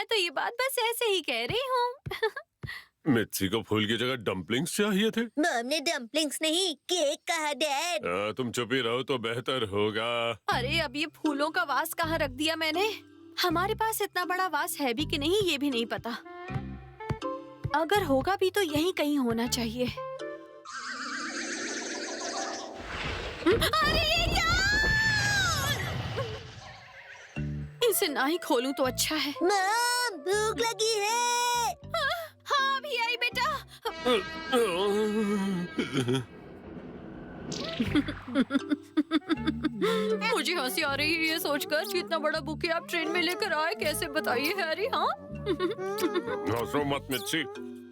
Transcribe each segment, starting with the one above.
तो ये बात बस ऐसे ही कह रही हूँ। मिर्ची को फूल की जगह डम्पलिंग्स चाहिए थे। मॉम ने डम्पलिंग्स नहीं केक कहा डैड। तुम चुप ही रहो तो बेहतर होगा। अरे अब ये फूलों का वास कहाँ रख दिया मैंने? हमारे पास इतना बड़ा वास है भी कि नहीं ये भी नहीं पता। अगर होगा भी तो यहीं कहीं होना चाहिए। अरे ये क्या? इसे ना ही खोलूं तो अच्छा है। मॉम भूख लगी है। हाँ भी आई बेटा। मुझे हंसी आ रही है ये सोचकर कि इतना बड़ा बुके आप ट्रेन में लेकर आए। कैसे बताइए हैरी? हाँ हंसो मत मिर्ची,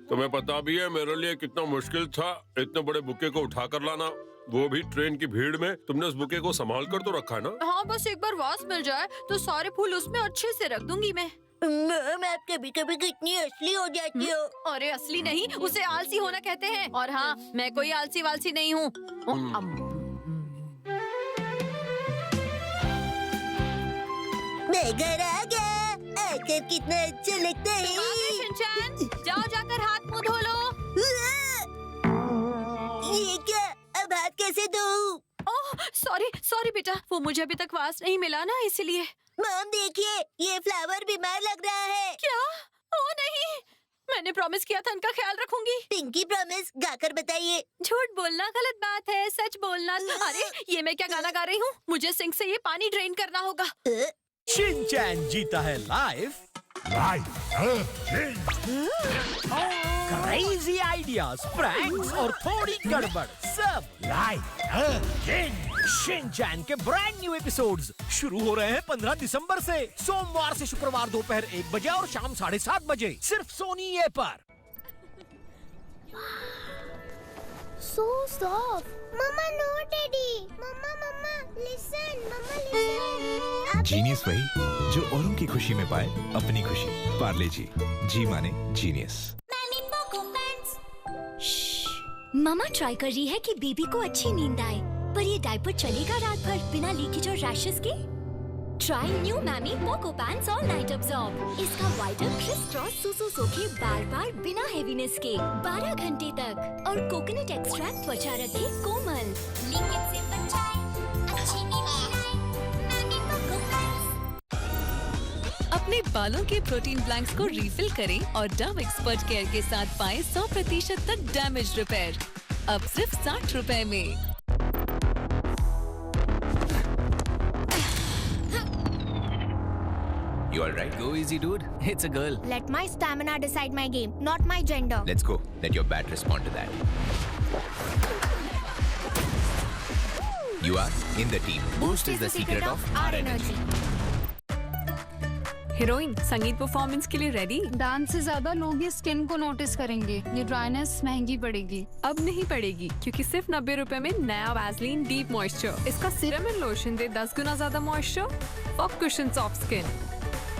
तुम्हें पता भी है मेरे लिए कितना मुश्किल था इतने बड़े बुके को उठाकर लाना, वो भी ट्रेन की भीड़ में। तुमने उस बुके को संभाल कर तो रखा ना? हाँ बस एक बार वास मिल जाए तो सारे फूल उसमें अच्छे से रख दूंगी मैं। मॉम आप कभी कभी कितनी असली हो जाती हो। अरे असली नहीं, उसे आलसी होना कहते हैं। और हाँ मैं कोई आलसी वालसी नहीं हूँ। मैं घर आ गया। आकर कितना अच्छा लगता है। शिनचैन, जाओ जाकर हाथ मुंह धो लो। ये क्या? अब हाथ कैसे धोऊं? ओह सॉरी सॉरी बेटा, वो मुझे अभी तक वास नहीं मिला ना इसलिए। मॉम देखिए ये फ्लावर बीमार लग रहा है। क्या? ओह नहीं, मैंने प्रॉमिस किया था इनका ख्याल रखूंगी। पिंकी प्रॉमिस गाकर बताइए। झूठ बोलना गलत बात है, सच बोलना। अरे ये मैं क्या गाना गा रही हूँ? मुझे सिंक से ये पानी ड्रेन करना होगा। शिनचैन जीता है लाइफ क्रेजी आइडियाज, प्रैंक्स और थोड़ी गड़बड़ सब शिनचैन के ब्रांड न्यू एपिसोड्स शुरू हो रहे हैं 15 दिसंबर से। सोमवार से शुक्रवार दोपहर 1 बजे और शाम 7:30 बजे सिर्फ सोनी ए पर। So soft. Mama, no, Teddy. Mama, listen. Mama, listen. Genius वही जो औरों की खुशी में पाए अपनी खुशी। पार्ले जी माने जीनियस। मम्मा ट्राई कर रही है कि बेबी को अच्छी नींद आए, पर ये डायपर चलेगा रात भर बिना लीकेज और रैशेस के? Try new MamyPoko pants all night absorb. इसका वाइडर क्रिस क्रॉस सुसु सोखे बार बार बिना हेवीनेस के 12 घंटे तक, और कोकोनट एक्सट्रैक्ट त्वचा रखे कोमल। लीकेज से बचाए, अच्छी नींद आए, मैमी पोको पैंट्स। अपने बालों के प्रोटीन ब्लैंक्स को रिफिल करें और डव एक्सपर्ट केयर के साथ पाएं 100% तक डैमेज रिपेयर। अब सिर्फ 60 रुपए में। You all right? Go easy, dude. It's a girl. Let my stamina decide my game, not my gender. Let's go. Let your bat respond to that. You are in the team. Boost is the secret of our energy. Heroine संगीत performance के लिए ready? Dance से ज्यादा लोग ये skin को notice करेंगे। ये ड्राइनेस महंगी पड़ेगी। अब नहीं पड़ेगी क्योंकि सिर्फ 90 रुपए में नया वैसलीन डीप मॉइस्चर। इसका सीरम एंड लोशन दे 10 गुना ज्यादा moisture for cushion soft skin.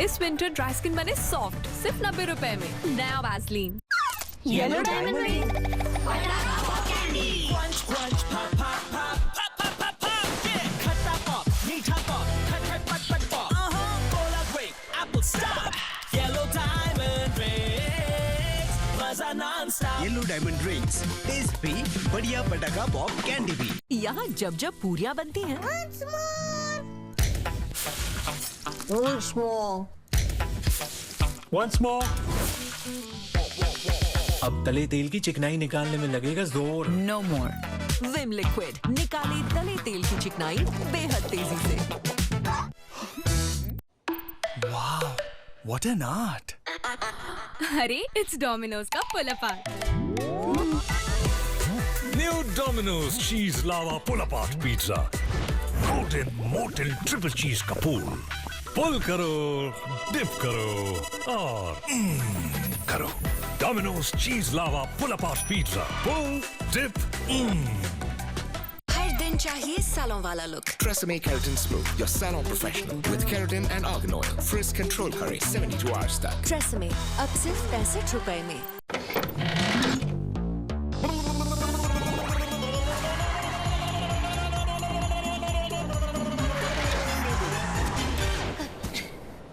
इस विंटर ड्राई स्किन बने सॉफ्ट सिर्फ 90 रुपए में। नया Vaseline. Yellow diamond ring. Yellow diamond drinks, taste भी बढ़िया, पटाखा पॉप कैंडी भी। यहाँ जब जब पूरियाँ बनती हैं Once more. अब तले तेल की चिकनाई निकालने में लगेगा जोर। नो मोर। विम लिक्विड निकाले तले तेल की चिकनाई बेहद तेजी से। Wow, what an art. अरे इट्स डोमिनोज का पुल apart. New Domino's Cheese Lava Pull-Apart Pizza. Golden Molten Triple Cheese का पुल। पुल करो, डिप करो और करो। Domino's Cheese Lava Pull-Apart Pizza. Pull, dip, हर दिन चाहिए सैलून वाला look. Tresemme Keratin Smooth, your salon professional with keratin and argan oil. Frizz control करे 72 hours तक। ट्रेसेमे अब सिर्फ 65 रुपए में।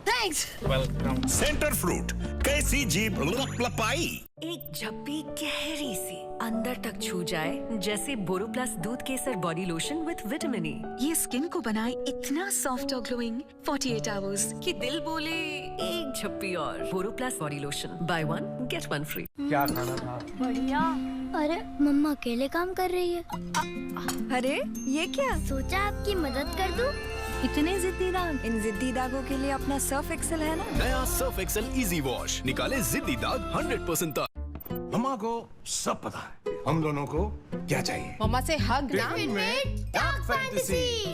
Thanks. सेंटर फ्रूट, कैसी जीभ लपाई। एक झप्पी गहरी सी अंदर तक छू जाए, जैसे बोरोप्लस दूध केसर body lotion with vitamin E. ये स्किन को बनाए इतना सॉफ्ट और ग्लोइंग 48 आवर्स कि दिल बोले एक झप्पी और। Boroplus body lotion, buy 1 get 1 free. क्या खाना था? बढ़िया। अरे मम्मा अकेले काम कर रही है। अरे ये क्या? सोचा आपकी मदद कर दूं। इतने जिद्दी दाग? इन जिद्दी दागों के लिए अपना सर्फ एक्सेल है ना। नया सर्फ एक्सेल इजी वॉश निकाले जिद्दी दाग 100% तक। मम्मा को सब पता है हम दोनों को क्या चाहिए। मम्मा से हग डार्क फैंटेसी।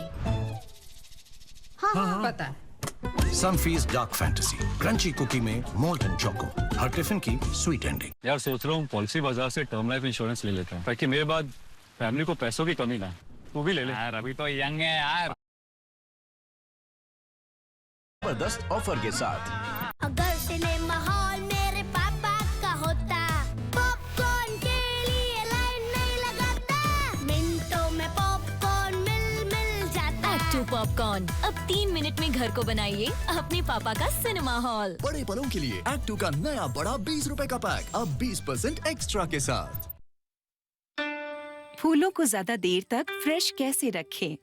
हाँ, पता है। Sunfeast dark fantasy, crunchy cookie में मोल्टन चोको, हर टिफिन की स्वीट एंडिंग। यार सोच रहा हूँ पॉलिसी बाजार से टर्म लाइफ इंश्योरेंस ले लेता हूँ, ताकि मेरे बाद फैमिली को पैसों की कमी ना। तू भी ले ले यार, अभी तो यंग है यार। जबरदस्त ऑफर के साथ। अगर सिनेमा हॉल मेरे पापा का होता, पॉपकॉर्न के लिए लाइन नहीं लगाता, मिनटों में पॉपकॉर्न मिल जाता। एक्टू पॉपकॉर्न अब 3 मिनट में घर को बनाइए अपने पापा का सिनेमा हॉल। बड़े पलों के लिए एक्टू का नया बड़ा 20 रुपए का पैक अब 20% एक्स्ट्रा के साथ। फूलों को ज्यादा देर तक फ्रेश कैसे रखें?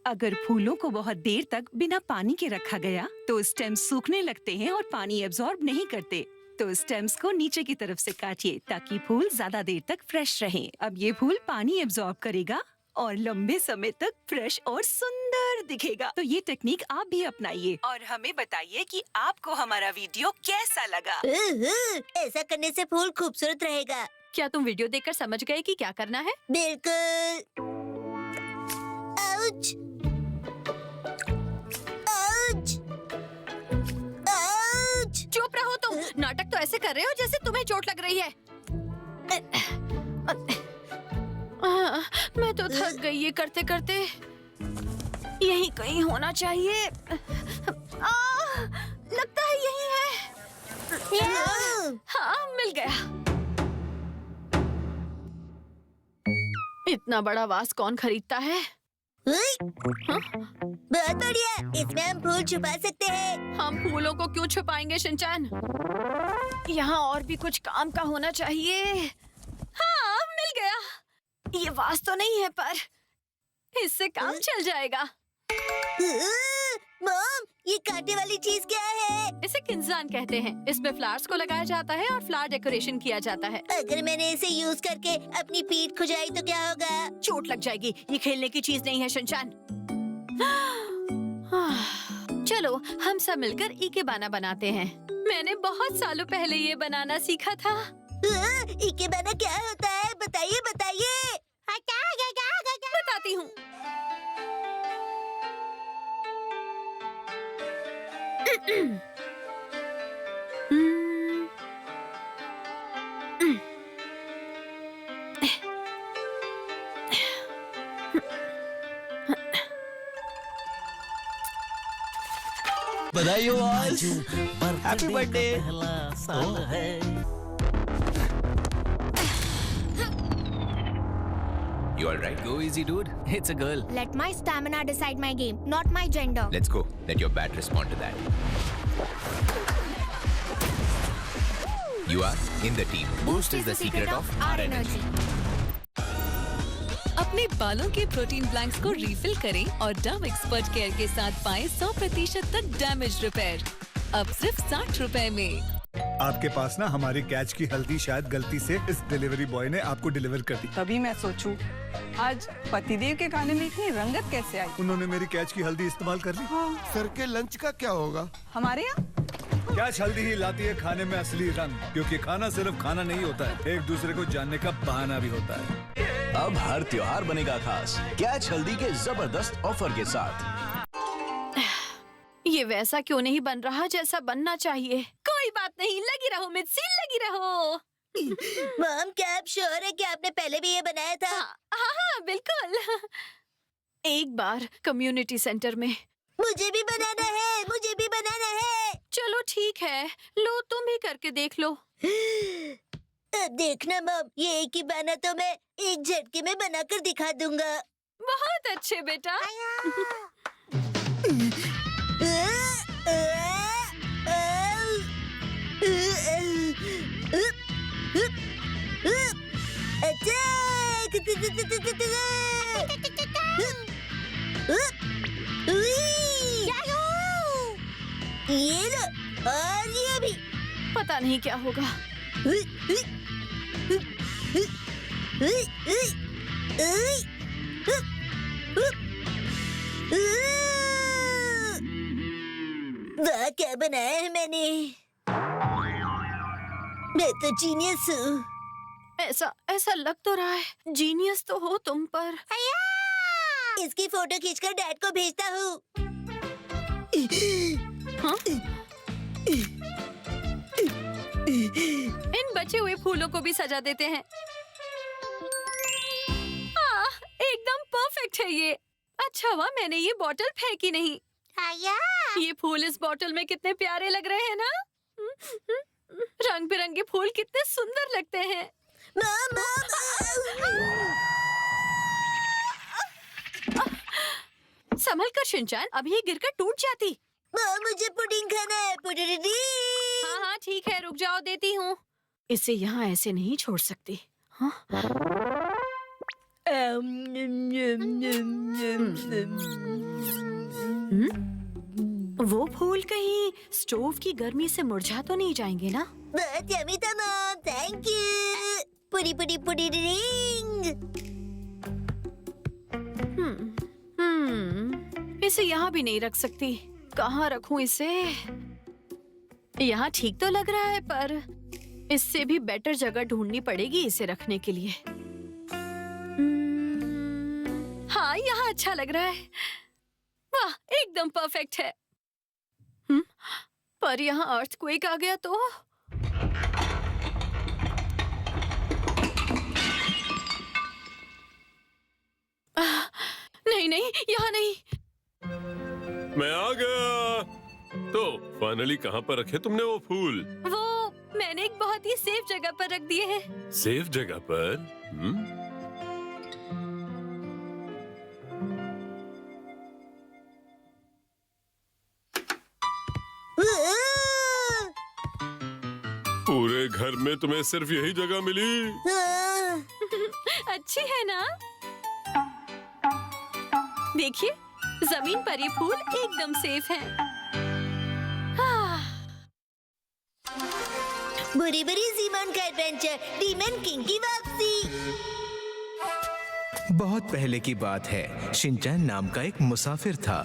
अगर फूलों को बहुत देर तक बिना पानी के रखा गया तो स्टेम्स सूखने लगते हैं और पानी एब्जॉर्ब नहीं करते। तो स्टेम्स को नीचे की तरफ से काटिए ताकि फूल ज्यादा देर तक फ्रेश रहे। अब ये फूल पानी एब्जॉर्ब करेगा और लंबे समय तक फ्रेश और सुंदर दिखेगा। तो ये टेक्निक आप भी अपनाइए और हमें बताइए कि आपको हमारा वीडियो कैसा लगा। ऐसा करने से फूल खूबसूरत रहेगा। क्या तुम वीडियो देखकर समझ गए कि क्या करना है? बिल्कुल। आउच! आउच! आउच! चुप रहो तुम। नाटक तो ऐसे कर रहे हो जैसे तुम्हें चोट लग रही है। मैं तो थक गई ये करते करते। यहीं कहीं होना चाहिए। लगता है यही है। हाँ, मिल गया। इतना बड़ा वास कौन खरीदता है? बहुत बढ़िया, इसमें हम फूल छुपा सकते हैं। हम फूलों को क्यों छुपाएंगे शिनचैन? यहाँ और भी कुछ काम का होना चाहिए। हाँ, मिल गया। ये वास तो नहीं है पर इससे काम चल जाएगा। मॉम, ये कांटे वाली चीज क्या है? इसे किंजान कहते हैं। इसमें फ्लावर्स को लगाया जाता है और फ्लावर डेकोरेशन किया जाता है। अगर मैंने इसे यूज करके अपनी पीठ खुजाई तो क्या होगा? चोट लग जाएगी। ये खेलने की चीज नहीं है शिनचैन। चलो हम सब मिलकर इकेबाना बनाते हैं। मैंने बहुत सालों पहले ये बनाना सीखा था। इकेबाना क्या होता है? बताइए बताइए। बताती हूँ। बधाई हो आज। Happy birthday. You all right? Go easy, dude. It's a girl. Let my stamina decide my game, not my gender. Let's go. Let your bat respond to that. You are in the team. Boost is the secret of our energy. अपने बालों के protein blanks को refill करें और Dove expert care के साथ पाएं 100% तक डैमेज रिपेयर। अब सिर्फ 60 रुपए में। आपके पास ना हमारी कैच की हल्दी शायद गलती से इस डिलीवरी बॉय ने आपको डिलीवर कर दी। तभी मैं सोचूं, आज पतिदेव के खाने में इतनी रंगत कैसे आई? उन्होंने मेरी कैच की हल्दी इस्तेमाल कर ली। सर के लंच का क्या होगा? हमारे यहाँ कैच हल्दी ही लाती है खाने में असली रंग, क्योंकि खाना सिर्फ खाना नहीं होता है, एक दूसरे को जानने का बहाना भी होता है। अब हर त्योहार बनेगा खास कैच हल्दी के जबरदस्त ऑफर के साथ। ये वैसा क्यों नहीं बन रहा जैसा बनना चाहिए? कोई बात नहीं, लगी रहो मिर्ची, लगी रहो। मॉम, क्या आप श्योर है कि आपने पहले भी ये बनाया था? हाँ, बिल्कुल। एक बार कम्युनिटी सेंटर में। मुझे भी बनाना है, मुझे भी बनाना है। चलो ठीक है, लो तुम भी करके देख लो। अब देखना मॉम, ये एक ही बाना तो मैं एक झटके में बनाकर दिखा दूंगा। बहुत अच्छे बेटा। पता नहीं क्या होगा। वाह, क्या बनाया है मैंने। मैं तो जीनियस हूँ। ऐसा ऐसा लग तो रहा है जीनियस तो हो तुम, पर इसकी फोटो खींचकर डैड को भेजता हूँ। हाँ? इन बचे हुए फूलों को भी सजा देते हैं। एकदम परफेक्ट है ये। अच्छा हुआ मैंने ये बोतल फेंकी नहीं। ये फूल इस बोतल में कितने प्यारे लग रहे हैं ना। रंग बिरंगे फूल कितने सुंदर लगते हैं। संभल कर शिनचैन, अभी ये गिरकर टूट जाती। मुझे पुडिंग खाना है। पुडिंग। हाँ हाँ ठीक है, रुक जाओ, देती हूँ। इसे यहाँ ऐसे नहीं छोड़ सकती। हाँ? वो फूल कहीं स्टोव की गर्मी से मुरझा तो नहीं जाएंगे ना? बहुत यम्मी था मॉम, थैंक यू। पुडी पुडी पुडी रिंग। इसे यहाँ भी नहीं रख सकती। कहाँ रखूं इसे? यहाँ ठीक तो लग रहा है, पर इससे भी बेटर जगह ढूंढनी पड़ेगी इसे रखने के लिए। हाँ, यहाँ अच्छा लग रहा है। वाह, एकदम परफेक्ट है। पर यहाँ अर्थक्वेक आ गया तो? नहीं नहीं, यहाँ नहीं। मैं आ गया। तो फाइनली कहाँ पर रखे तुमने वो फूल? वो मैंने एक बहुत ही सेफ जगह पर रख दिए हैं। सेफ जगह पर? पूरे घर में तुम्हें सिर्फ यही जगह मिली? अच्छी है ना? देखिए, जमीन पर ये फूल एकदम सेफ है। बुरी बुरी जीमन का एडवेंचर, डीमन किंग की वापसी। बहुत पहले की बात है, शिनचैन नाम का एक मुसाफिर था।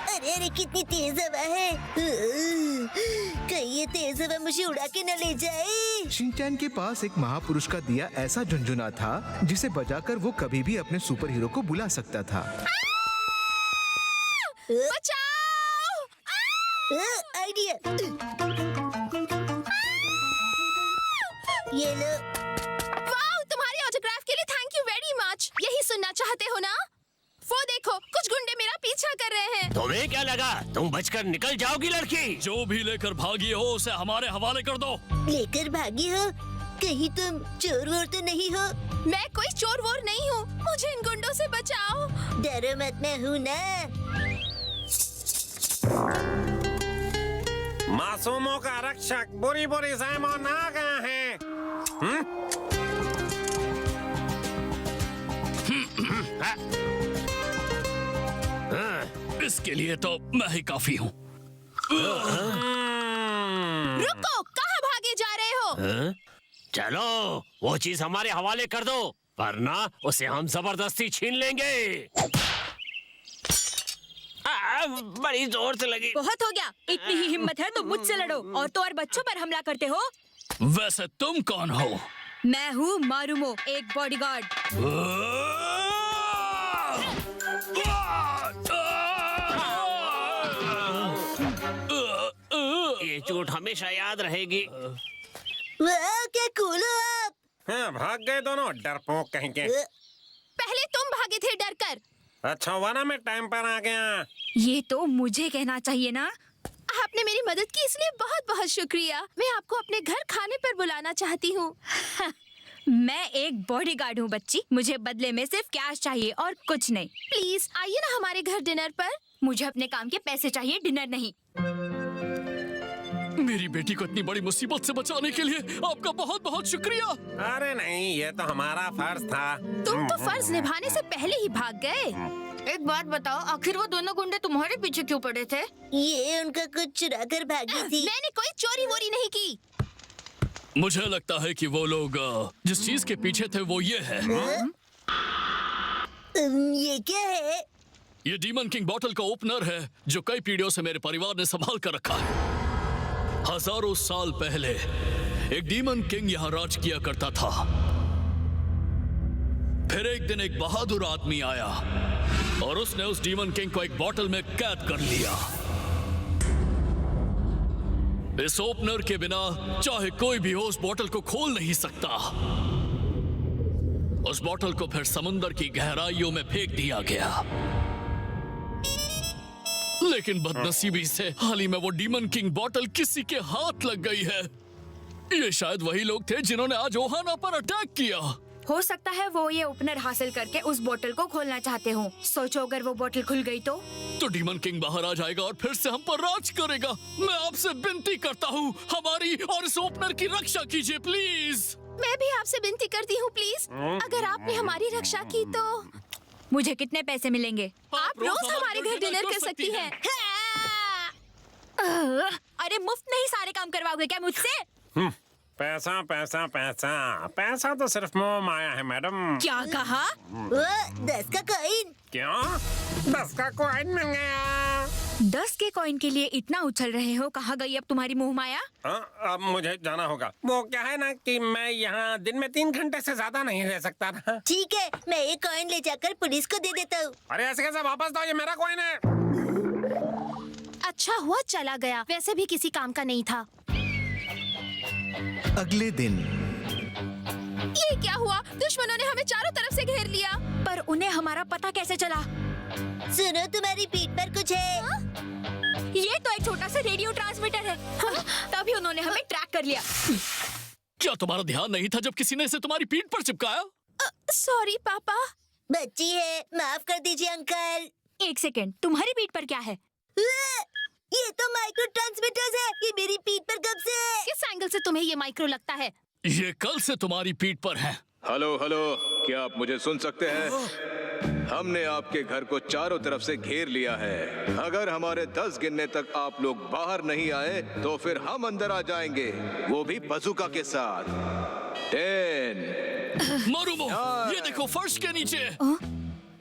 अरे अरे, कितनी तेज हवा है। कहीं ये तेज हवा मुझे उड़ा के न ले जाए। शिनचैन के पास एक महापुरुष का दिया ऐसा झुनझुना था जिसे बजाकर वो कभी भी अपने सुपर हीरो को बुला सकता था। बचाओ! आइडिया। ये लो। वाओ, तुम्हारे ऑटोग्राफ के लिए थैंक यू वेरी मच। यही सुनना चाहते हो ना? वो देखो, कुछ गुंडे मेरा पीछा कर रहे हैं। तुम्हें क्या लगा तुम बचकर निकल जाओगी लड़की? जो भी लेकर भागी हो उसे हमारे हवाले कर दो। लेकर भागी हो? कहीं तुम चोर वोर तो नहीं हो? मैं कोई चोर वोर नहीं हूँ। मुझे इन गुंडों से बचाओ। डरो मत, मैं हूँ ना। मासूमों का रक्षक बुरी बुरी साइमन आ गया है। इसके लिए तो मैं ही काफी हूँ। रुको, कहाँ भागे जा रहे हो? चलो, वो चीज हमारे हवाले कर दो, वरना उसे हम जबरदस्ती छीन लेंगे। बड़ी जोर से लगी। बहुत हो गया। इतनी ही हिम्मत है तो मुझसे लड़ो, और तो और बच्चों पर हमला करते हो। वैसे तुम कौन हो? मैं हूँ मारुमो, एक बॉडीगार्ड। ये चोट हमेशा याद रहेगी। वाह, क्या कूल हो आप। हाँ, भाग गए दोनों डरपोक कहीं के। पहले तुम भागे थे डर कर। अच्छा हुआ ना मैं टाइम पर आ गया। ये तो मुझे कहना चाहिए ना। आपने मेरी मदद की, इसलिए बहुत बहुत शुक्रिया। मैं आपको अपने घर खाने पर बुलाना चाहती हूँ। मैं एक बॉडीगार्ड हूँ बच्ची, मुझे बदले में सिर्फ कैश चाहिए और कुछ नहीं। प्लीज आइए ना हमारे घर डिनर पर। मुझे अपने काम के पैसे चाहिए, डिनर नहीं। मेरी बेटी को इतनी बड़ी मुसीबत से बचाने के लिए आपका बहुत बहुत शुक्रिया। अरे नहीं, ये तो हमारा फर्ज था। तुम तो फर्ज निभाने से पहले ही भाग गए। एक बात बताओ, आखिर वो दोनों गुंडे तुम्हारे पीछे क्यों पड़े थे? ये उनका कुछ चुरा कर भागी थी। मैंने कोई चोरी वोरी नहीं की। मुझे लगता है कि वो लोग जिस चीज के पीछे थे वो ये है। ये क्या है? ये डीमन किंग बॉटल का ओपनर है जो कई पीढ़ियों से मेरे परिवार ने संभाल कर रखा है। हजारों साल पहले एक डीमन किंग यहाँ राज किया करता था। फिर एक दिन एक बहादुर आदमी आया और उसने उस डीमन किंग को एक बॉटल में कैद कर लिया। इस ओपनर के बिना चाहे कोई भी हो उस बॉटल को खोल नहीं सकता। उस बॉटल को फिर समुंदर की गहराइयों में फेंक दिया गया। लेकिन बदनसीबी से हाल ही में वो डीमन किंग बॉटल किसी के हाथ लग गई है। ये शायद वही लोग थे जिन्होंने आज ओहाना पर अटैक किया। हो सकता है वो ये ओपनर हासिल करके उस बोतल को खोलना चाहते हो। सोचो अगर वो बोतल खुल गई तो डीमन किंग बाहर आ जाएगा और फिर से हम पर राज करेगा। मैं आपसे विनती करता हूँ, हमारी और इस ओपनर की रक्षा कीजिए प्लीज। मैं भी आपसे विनती करती हूँ प्लीज, अगर आपने हमारी रक्षा की तो मुझे कितने पैसे मिलेंगे? आप रोज हमारे घर डिनर कर सकती हैं। अरे मुफ्त नहीं सारे काम करवाओगे क्या मुझसे? पैसा पैसा पैसा पैसा तो सिर्फ मोह माया है मैडम। क्या कहा? 10 का कॉइन। क्यों? 10 का कॉइन मिल गया। 10 के कॉइन के लिए इतना उछल रहे हो, कहाँ गई अब तुम्हारी मोह माया? अब मुझे जाना होगा। वो क्या है ना कि मैं यहाँ दिन में 3 घंटे से ज्यादा नहीं रह सकता था। ठीक है, मैं ये कॉइन ले जाकर पुलिस को दे देता हूँ। अरे ऐसे कैसे? वापस दो, ये मेरा कॉइन है। अच्छा हुआ चला गया, वैसे भी किसी काम का नहीं था। अगले दिन ये क्या हुआ? दुश्मनों ने हमें चारों तरफ से घेर लिया। पर उन्हें हमारा पता कैसे चला? सुनो, तुम्हारी पीठ पर कुछ है। ये तो एक छोटा सा रेडियो ट्रांसमीटर है। तभी उन्होंने हमें ट्रैक कर लिया। क्या तुम्हारा ध्यान नहीं था जब किसी ने इसे तुम्हारी पीठ पर चिपकाया? सॉरी पापा। बच्ची है, माफ कर दीजिए अंकल। एक सेकेंड, तुम्हारी पीठ पर क्या है? ये तो माइक्रो ट्रांसमीटर्स है। ये मेरी पीठ पर कब से है? किस एंगल से तुम्हें ये माइक्रो लगता है? ये कल से तुम्हारी पीठ पर है। हेलो हेलो, क्या आप मुझे सुन सकते हैं? हमने आपके घर को चारों तरफ से घेर लिया है। अगर हमारे 10 गिनने तक आप लोग बाहर नहीं आए तो फिर हम अंदर आ जाएंगे, वो भी बजूका के साथ। 10 मारूमो, ये देखो फर्श के नीचे।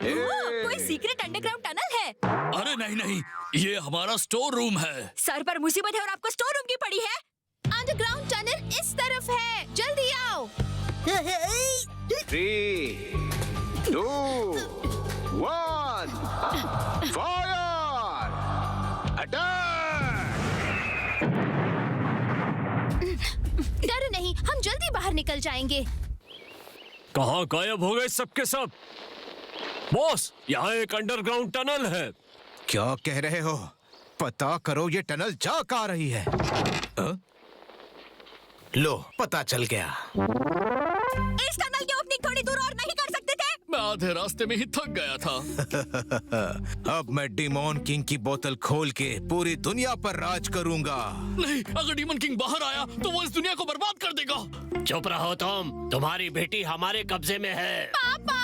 कोई सीक्रेट अंडरग्राउंड टनल है? अरे नहीं नहीं, ये हमारा स्टोर रूम है। सर पर मुसीबत है और आपको स्टोर रूम की पड़ी है। अंडरग्राउंड टनल इस तरफ है, जल्दी आओ। 3, 2, 1, फायर! अटैक! डरो नहीं, हम जल्दी बाहर निकल जाएंगे। कहाँ गायब हो गए सबके सब? बॉस, यहाँ एक अंडरग्राउंड टनल है। क्या कह रहे हो? पता करो, ये टनल जा कहाँ रही है। लो, पता चल गया। इस टनल की ओपनिंग थोड़ी दूर और नहीं कर सकते थे? मैं आधे रास्ते में ही थक गया था। अब मैं डीमन किंग की बोतल खोल के पूरी दुनिया पर राज करूंगा। नहीं, अगर डीमन किंग बाहर आया तो वो इस दुनिया को बर्बाद कर देगा। चुप रहो तुम, तुम्हारी बेटी हमारे कब्जे में है। पापा!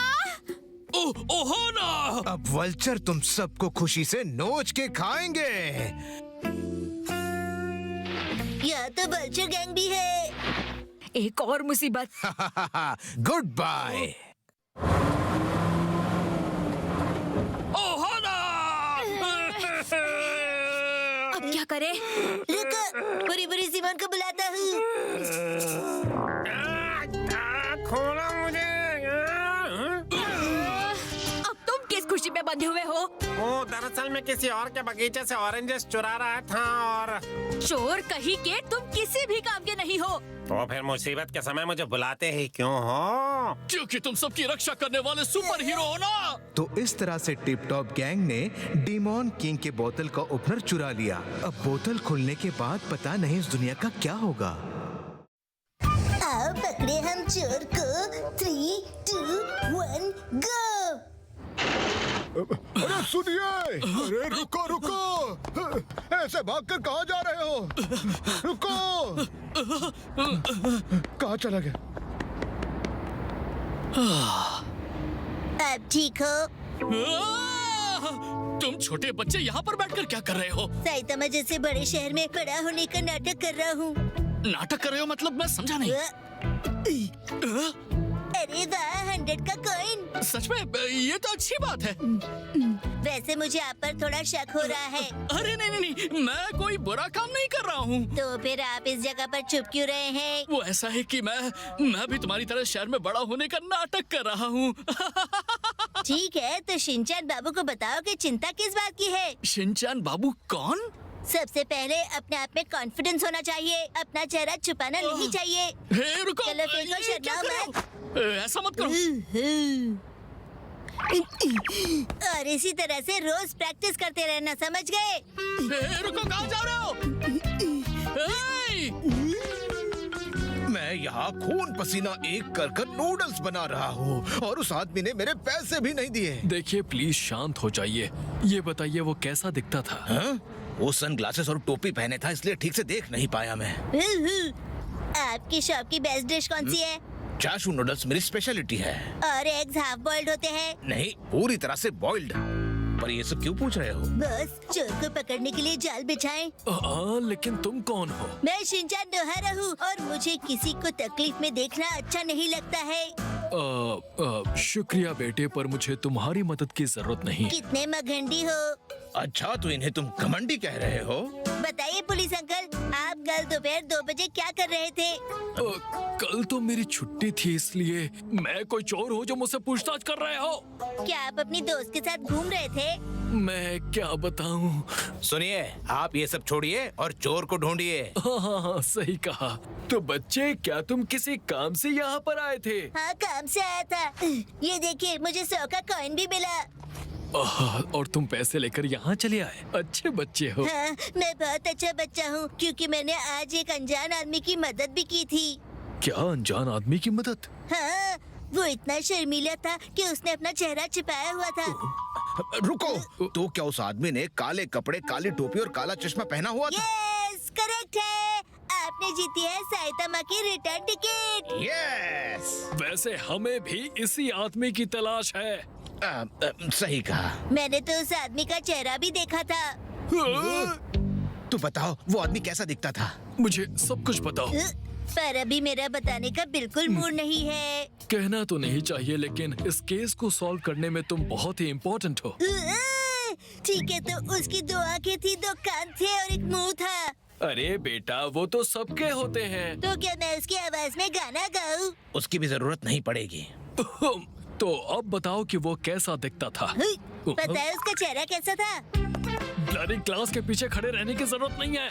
ओहाना! अब वल्चर तुम सबको खुशी से नोच के खाएंगे। यहाँ तो वल्चर गैंग भी है। एक और मुसीबत। Good bye. ओहाना! अब क्या करें? रुको, बुरी सिमोन को बुलाता हूँ। खोलो मुझे। अब तुम किस खुशी में बंधे हुए हो? वो दरअसल मैं किसी और के बगीचे से ऑरेंजेस चुरा रहा था और चोर कहीं के, तुम किसी भी काम के नहीं हो। तो फिर मुसीबत के समय मुझे बुलाते ही क्यों हो? क्योंकि तुम सबकी रक्षा करने वाले सुपर हीरो हो ना। तो इस तरह से टिप टॉप गैंग ने डीमन किंग के बोतल का ओपनर चुरा लिया। अब बोतल खुलने के बाद पता नहीं इस दुनिया का क्या होगा। आओ पकड़े हम चोर को। 3, 2, 1, गो! अरे सुनिए! अरे रुको रुको! ऐसे भागकर कहाँ जा रहे हो? रुको! कहाँ चला गया? अब ठीक हो? तुम छोटे बच्चे यहाँ पर बैठकर क्या कर रहे हो? साइतामा जैसे बड़े शहर में बड़ा होने का नाटक कर रहा हूँ। नाटक कर रहे हो मतलब मैं समझा नहीं। अरे वाह, 100 का कॉइन। सच में ये तो अच्छी बात है। वैसे मुझे आप पर थोड़ा शक हो रहा है। अरे नहीं, मैं कोई बुरा काम नहीं कर रहा हूँ। तो फिर आप इस जगह पर चुप क्यों रहे हैं? वो ऐसा है कि मैं भी तुम्हारी तरह शहर में बड़ा होने का नाटक कर रहा हूँ। ठीक है, तो शिनचैन बाबू को बताओ कि चिंता किस बात की है। शिनचैन बाबू कौन? सबसे पहले अपने आप में कॉन्फिडेंस होना चाहिए, अपना चेहरा छुपाना नहीं चाहिए। हे रुको, चलो फेंको, शर्माओ मत। ऐसा मत करो। और इसी तरह से रोज प्रैक्टिस करते रहना, समझ गए? रुको, कहाँ जा रहे हो? मैं यहाँ खून पसीना एक कर नूडल्स बना रहा हूँ और उस आदमी ने मेरे पैसे भी नहीं दिए। देखिए प्लीज शांत हो जाइए। ये बताइए वो कैसा दिखता था? हाँ? वो सनग्लासेस और टोपी पहने था इसलिए ठीक से देख नहीं पाया मैं। आपकी शॉप की बेस्ट डिश कौन सी है? चाशू नूडल्स मेरी स्पेशलिटी है। और एग्स हाफ बॉइल्ड होते हैं? नहीं, पूरी तरह से बॉइल्ड। पर ये सब क्यों पूछ रहे हो? बस चोर को पकड़ने के लिए जाल बिछाएं। लेकिन तुम कौन हो? मैं शिनचैन नोहारा हूँ और मुझे किसी को तकलीफ में देखना अच्छा नहीं लगता है। शुक्रिया बेटे, पर मुझे तुम्हारी मदद की जरूरत नहीं। कितने मघंडी हो? अच्छा, तो इन्हें तुम घमंडी कह रहे हो? बताइए पुलिस अंकल, आप कल दोपहर 2 बजे क्या कर रहे थे? कल तो मेरी छुट्टी थी, इसलिए मैं कोई चोर हूँ जो मुझसे पूछताछ कर रहे हो? क्या आप अपनी दोस्त के साथ घूम रहे थे? मैं क्या बताऊँ? सुनिए, आप ये सब छोड़िए और चोर को ढूंढिए। हाँ, सही कहा। तो बच्चे, क्या तुम किसी काम से यहाँ पर आए थे? हाँ, काम से आया था। ये देखिए, मुझे 100 का कॉइन भी मिला। और तुम पैसे लेकर यहाँ चले आए? अच्छे बच्चे हो। हाँ, मैं बहुत अच्छा बच्चा हूँ क्योंकि मैंने आज एक अनजान आदमी की मदद भी की थी। क्या अनजान आदमी की मदद? हाँ, वो इतना शर्मीला था कि उसने अपना चेहरा छिपाया हुआ था। रुको, तो क्या उस आदमी ने काले कपड़े, काली टोपी और काला चश्मा पहना हुआ था? यस, करेक्ट है। आपने जीती है साइतामा की रिटर्न टिकट। यस। वैसे हमें भी इसी आदमी की तलाश है। सही कहा। मैंने तो उस आदमी का चेहरा भी देखा था। तो बताओ, वो आदमी कैसा दिखता था? मुझे सब कुछ बताओ। पर अभी मेरा बताने का बिल्कुल मूड नहीं है। कहना तो नहीं चाहिए, लेकिन इस केस को सॉल्व करने में तुम बहुत ही इम्पोर्टेंट हो। ठीक है, तो उसकी 2 आंखें थी, 2 कान थे और एक मुंह था। अरे बेटा, वो तो सबके होते हैं। तो क्या मैं उसकी आवाज में गाना गाऊं? उसकी भी जरूरत नहीं पड़ेगी। तो अब बताओ कि वो कैसा दिखता था? पता है उसका चेहरा कैसा था? ब्लरी क्लास के पीछे खड़े रहने की जरूरत नहीं है।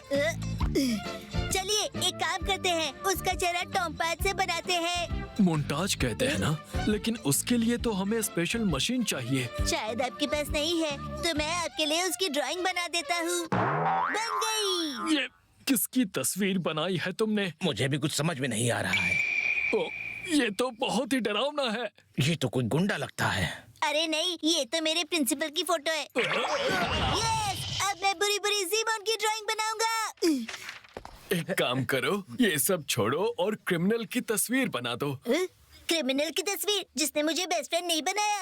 चलिए एक काम करते हैं, उसका चेहरा टॉम्पाज से बनाते हैं। मोन्टाज कहते हैं ना, लेकिन उसके लिए तो हमें स्पेशल मशीन चाहिए। शायद आपके पास नहीं है, तो मैं आपके लिए उसकी ड्राइंग बना देता हूँ। बन गई। ये किसकी तस्वीर बनाई है तुमने? मुझे भी कुछ समझ में नहीं आ रहा है। ये तो बहुत ही डरावना है। ये तो कोई गुंडा लगता है। अरे नहीं, ये तो मेरे प्रिंसिपल की फोटो है। यस, अब मैं बुरी बुरी ज़ीमोन की ड्राइंग बनाऊंगा। एक काम करो, ये सब छोड़ो और क्रिमिनल की तस्वीर बना दो। क्रिमिनल की तस्वीर जिसने मुझे बेस्ट फ्रेंड नहीं बनाया?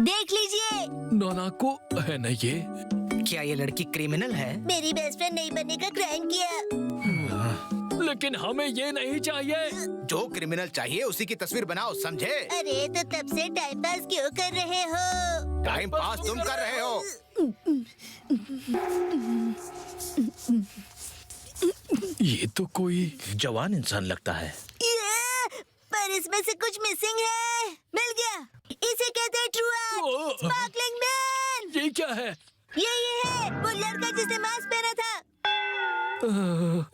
देख लीजिए। नोनाको है ना ये? क्या ये लड़की क्रिमिनल है? मेरी बेस्ट फ्रेंड नहीं बनने का क्राइम किया। लेकिन हमें ये नहीं चाहिए। जो क्रिमिनल चाहिए उसी की तस्वीर बनाओ, समझे? अरे तो तब से टाइम पास क्यों कर रहे हो? टाइम पास तुम कर रहे हो। ये तो कोई जवान इंसान लगता है। पर इसमें से कुछ मिसिंग है। मिल गया, इसे कहते हैं ट्रू आर्ट, स्पार्कलिंग मैन। ये क्या है? ये है वो लड़का जिसने मास्क पहना था।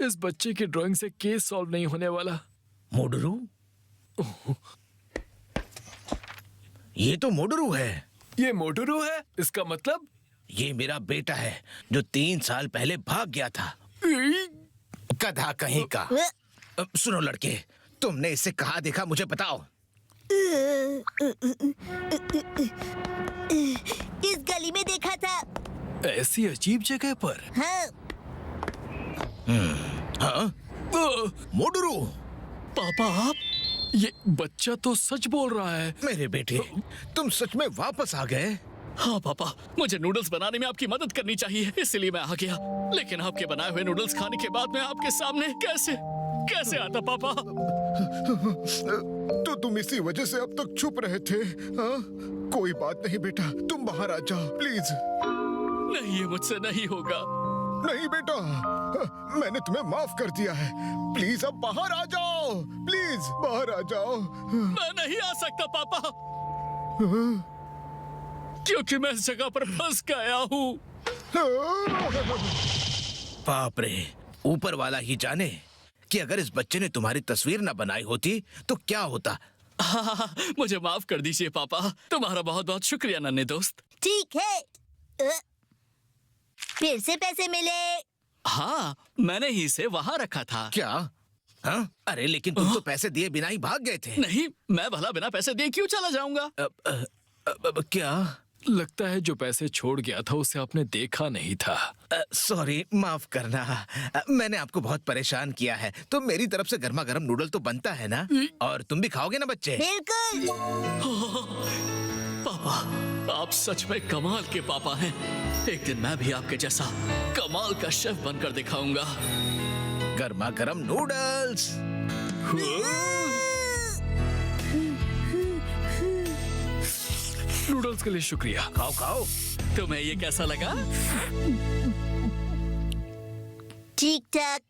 इस बच्चे की ड्राइंग से केस सॉल्व नहीं होने वाला। मोडरू? ये तो मोडरू है। ये मोडरू है? इसका मतलब? ये मेरा बेटा है जो 3 साल पहले भाग गया था। गधा कहीं का। सुनो लड़के, तुमने इसे कहाँ देखा मुझे बताओ। इस गली में देखा था। ऐसी अजीब जगह पर? हाँ। हाँ? मोडरू? पापा आप? ये बच्चा तो सच बोल रहा है। मेरे बेटे, तुम सच में वापस आ गए? हाँ पापा, मुझे नूडल्स बनाने में आपकी मदद करनी चाहिए, इसलिए मैं आ गया। लेकिन आपके बनाए हुए नूडल्स खाने के बाद मैं आपके सामने कैसे आता पापा? तो तुम इसी वजह से अब तक छुप रहे थे? हाँ? कोई बात नहीं बेटा, तुम बाहर आ जाओ प्लीज। नहीं, ये मुझसे नहीं होगा। नहीं बेटा, मैंने तुम्हें माफ कर दिया है। प्लीज अब बाहर आ जाओ, प्लीज बाहर आ जाओ। मैं नहीं आ सकता पापा, क्योंकि मैं इस जगह पर फंस गया हूँ। बाप रे, ऊपर वाला ही जाने कि अगर इस बच्चे ने तुम्हारी तस्वीर न बनाई होती तो क्या होता। हाँ, मुझे माफ कर दीजिए पापा, तुम्हारा बहुत बहुत शुक्रिया नन्हे दोस्त। ठीक है, फिर से पैसे मिले? हाँ, मैंने ही इसे वहाँ रखा था। क्या? हाँ? अरे लेकिन तुम तो पैसे दिए बिना ही भाग गए थे। नहीं, मैं भला बिना पैसे दिए क्यों चला जाऊंगा? क्या? लगता है जो पैसे छोड़ गया था उसे आपने देखा नहीं था। सॉरी, माफ करना। मैंने आपको बहुत परेशान किया है। तो मेरी तरफ से गर्मा गर्म नूडल तो बनता है ना? और तुम भी खाओगे ना बच्चे? बिल्कुल। पापा, आप सच में कमाल के पापा हैं। एक दिन मैं भी आपके जैसा कमाल का शेफ बनकर दिखाऊंगा। गर्मा गर्म नूडल्स। नूडल्स के लिए शुक्रिया। खाओ खाओ। तुम्हें ये कैसा लगा? ठीक ठाक।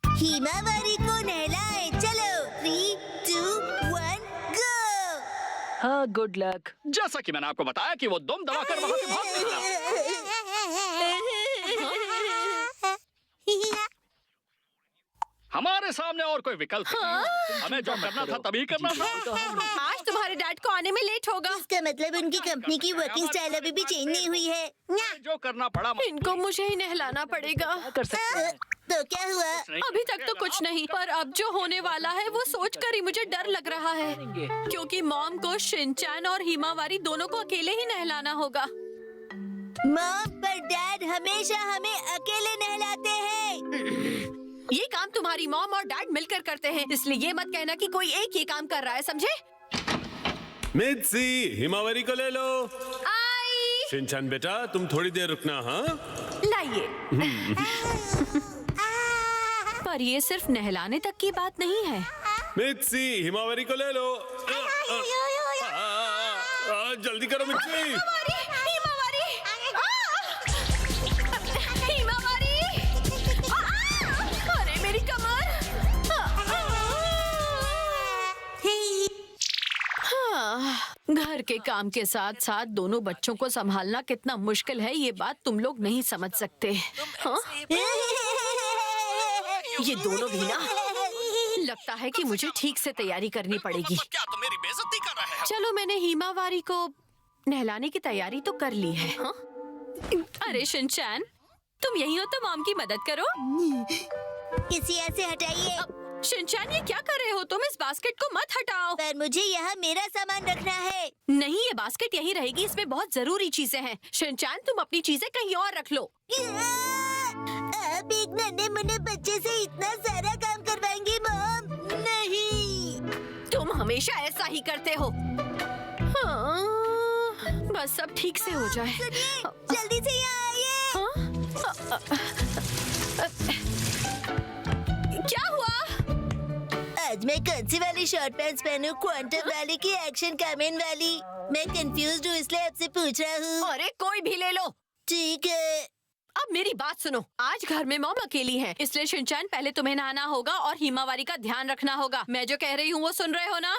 हिमावारी को नहलाए, चलो 3, 2, 1 गो। हाँ, गुड लक। जैसा कि मैंने आपको बताया कि वो दुम दबाकर वहाँ से भाग निकला। हमारे सामने और कोई विकल्प नहीं। हमें जो करना था तभी करना था। आज तुम्हारे डैड को आने में लेट होगा। इसका मतलब उनकी कंपनी की वर्किंग स्टाइल अभी भी चेंज नहीं हुई है। जो करना पड़ा, इनको मुझे ही नहलाना पड़ेगा। तो क्या हुआ? अभी तक तो कुछ नहीं, पर अब जो होने वाला है वो सोचकर ही मुझे डर लग रहा है, क्योंकि मॉम को शिनचैन और हिमावारी दोनों को अकेले ही नहलाना होगा। मॉम पर डैड हमेशा हमें अकेले नहलाते हैं। ये काम तुम्हारी मॉम और डैड मिलकर करते हैं, इसलिए ये मत कहना कि कोई एक ही काम कर रहा है, समझे? मित्सी, हिमावरी को ले लो। आई। शिनचैन बेटा, तुम थोड़ी देर रुकना। हाँ, लाइए। पर ये सिर्फ नहलाने तक की बात नहीं है। मित्सी, हिमावरी को ले लो। जल्दी करो मित्सी। घर के काम के साथ साथ दोनों बच्चों को संभालना कितना मुश्किल है, ये बात तुम लोग नहीं समझ सकते। हाँ? ये दोनों भी ना, लगता है कि मुझे ठीक से तैयारी करनी पड़ेगी। क्या तुम मेरी बेइज्जती कर रहे हो? चलो, मैंने हिमावारी को नहलाने की तैयारी तो कर ली है। हाँ? अरे शिनचैन, तुम यही हो तो मॉम की मदद करो। इसे यहाँ से हटाइए। शिनचैन, ये क्या कर रहे हो तुम? इस बास्केट को मत हटाओ। पर मुझे यहाँ मेरा सामान रखना है। नहीं, ये बास्केट यहीं रहेगी, इसमें बहुत जरूरी चीजें हैं। शिनचैन, तुम अपनी चीजें कहीं और रख लो। आप एक नन्हे मुन्ने बच्चे से इतना सारा काम करवाएंगी मॉम? नहीं। तुम हमेशा ऐसा ही करते हो। हाँ, बस सब ठीक से हो जाए। जल्दी से यहाँ आइए। क्या हुआ? आज मैं कौन सी वाली शॉर्ट पैंट्स पहनूं? क्वांटम वाली की एक्शन कामेन वाली? मैं कंफ्यूज्ड हूँ, इसलिए आपसे पूछ रहा हूँ। अरे कोई भी ले लो। ठीक है। अब मेरी बात सुनो, आज घर में मॉम अकेली है, इसलिए शिनचैन पहले तुम्हें नहाना होगा और हिमावारी का ध्यान रखना होगा। मैं जो कह रही हूँ वो सुन रहे हो ना?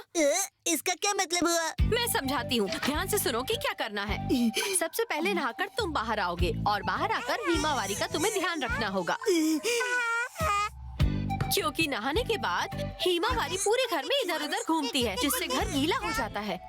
इसका क्या मतलब हुआ? मैं समझाती हूँ, ध्यान से सुनो कि क्या करना है। सबसे पहले नहाकर तुम बाहर आओगे और बाहर आकर हिमावारी का तुम्हें ध्यान रखना होगा, क्योंकि नहाने के बाद हिमावारी पूरे घर में इधर उधर घूमती है, जिससे घर गीला हो जाता है।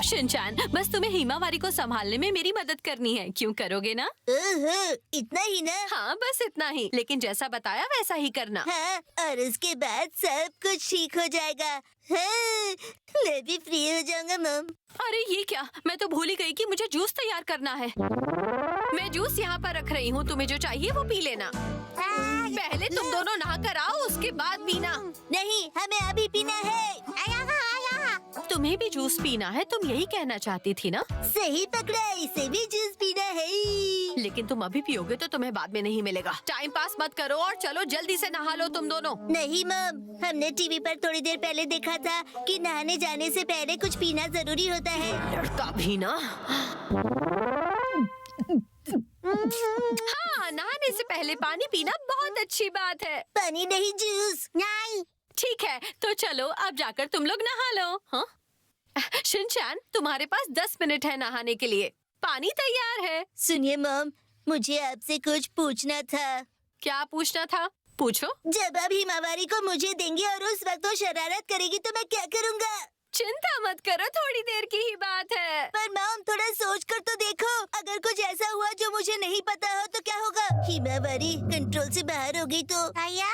शिनचैन, बस तुम्हें हिमावारी को संभालने में मेरी मदद करनी है, क्यों करोगे ना? इतना ही ना? हाँ, बस इतना ही, लेकिन जैसा बताया वैसा ही करना। हाँ, और उसके बाद सब कुछ ठीक हो जाएगा। हाँ, मैं भी फ्री हो जाऊंगा मॉम। अरे ये क्या, मैं तो भूल ही गई कि मुझे जूस तैयार करना है। मैं जूस यहाँ पर रख रही हूँ, तुम्हें जो चाहिए वो पी लेना। पहले तुम दोनों नहा कर आओ, उसके बाद पीना। नहीं, हमें अभी पीना है। तुम्हें भी जूस पीना है, तुम यही कहना चाहती थी ना? सही पकड़ा, इसे भी जूस पीना है। लेकिन तुम अभी पियोगे तो तुम्हें बाद में नहीं मिलेगा। टाइम पास मत करो और चलो जल्दी से नहा लो तुम दोनों। नहीं मम, हमने टीवी पर थोड़ी देर पहले देखा था कि नहाने जाने से पहले कुछ पीना जरूरी होता है। लड़का भी ना। हाँ, नहाने से पहले पानी पीना बहुत अच्छी बात है। पानी नहीं, जूस। नहीं। ठीक है, तो चलो अब जाकर तुम लोग नहा लो। हाँ? शिनचैन, तुम्हारे पास 10 मिनट है नहाने के लिए। पानी तैयार है। सुनिए मम, मुझे आपसे कुछ पूछना था। क्या पूछना था? पूछो। जब आप हिमावारी को मुझे देंगे और उस वक्त वो शरारत करेगी तो मैं क्या करूँगा? चिंता मत करो, थोड़ी देर की ही बात है। पर मम, थोड़ा सोच कर तो देखो, अगर कुछ ऐसा हुआ जो मुझे नहीं पता हो तो क्या होगा? हिमावारी कंट्रोल से बाहर हो गई तो? आया?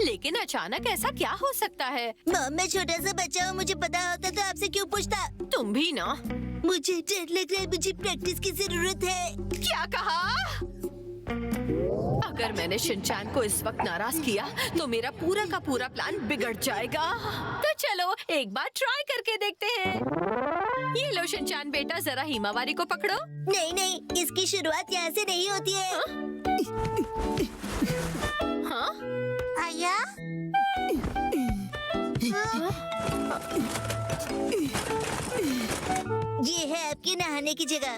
लेकिन अचानक ऐसा क्या हो सकता है? मम, मैं छोटा सा बच्चा हूँ, मुझे पता होता तो आपसे क्यों पूछता? तुम भी ना। मुझे डर लग रहा है, मुझे प्रैक्टिस की जरूरत है। क्या कहा? अगर मैंने शिनचैन को इस वक्त नाराज किया तो मेरा पूरा का पूरा प्लान बिगड़ जाएगा। तो चलो एक बार ट्राई करके देखते हैं। ये लो शिनचैन बेटा, जरा हिमावारी को पकड़ो। नहीं नहीं, इसकी शुरुआत यहाँ से नहीं होती है। हाँ? आया? ये है आपके नहाने की जगह।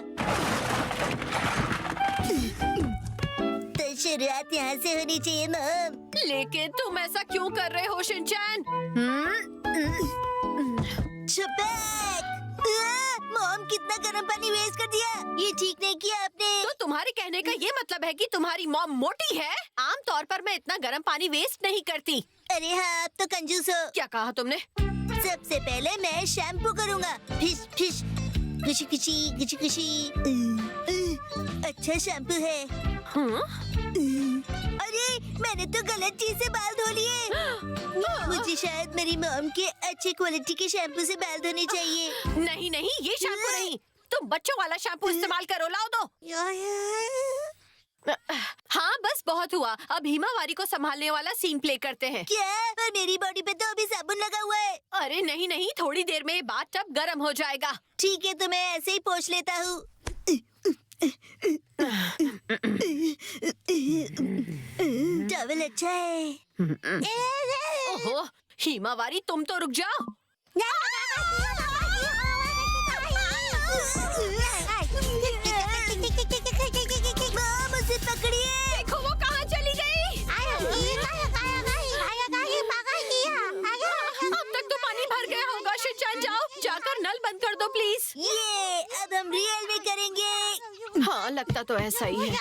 तो शुरुआत यहाँ से होनी चाहिए मम। लेकिन तुम ऐसा क्यों कर रहे हो शिनचैन? मॉम, कितना गर्म पानी वेस्ट कर दिया। ये ठीक नहीं किया आपने। तो तुम्हारे कहने का ये मतलब है कि तुम्हारी मॉम मोटी है? आमतौर पर मैं इतना गर्म पानी वेस्ट नहीं करती। अरे हाँ, आप तो कंजूस हो। क्या कहा तुमने? सबसे पहले मैं शैम्पू करूँगा। फिश फिश, खुशी खुशी, खुशी खुशी। अच्छा शैम्पू है। अरे, मैंने तो गलत चीज से बाल धो लिए। मुझे शायद मेरी मॉम के अच्छे क्वालिटी के शैम्पू से बाल धोने चाहिए। नहीं नहीं, ये शैम्पू नहीं, तुम बच्चों वाला शैम्पू इस्तेमाल करो। लाओ दो। हाँ, बस बहुत हुआ। अब हिमावारी को संभालने वाला सीन प्ले करते हैं। क्या? पर मेरी बॉडी पे तो अभी साबुन लगा हुआ है। अरे नहीं नहीं, थोड़ी देर में बाथटब गर्म हो जाएगा। ठीक है, तो मैं ऐसे ही पोंछ लेता हूँ। टॉवल अच्छा है। ओहो, हिमावारी तुम तो रुक जाओ। मुझे पकड़िए। देखो वो कहाँ चली गई। अब तक तो पानी भर गया होगा। शिनचैन, जाओ, जाकर नल बंद कर दो प्लीज। ये अब हम रियल में करेंगे। हाँ, लगता तो ऐसा ही है।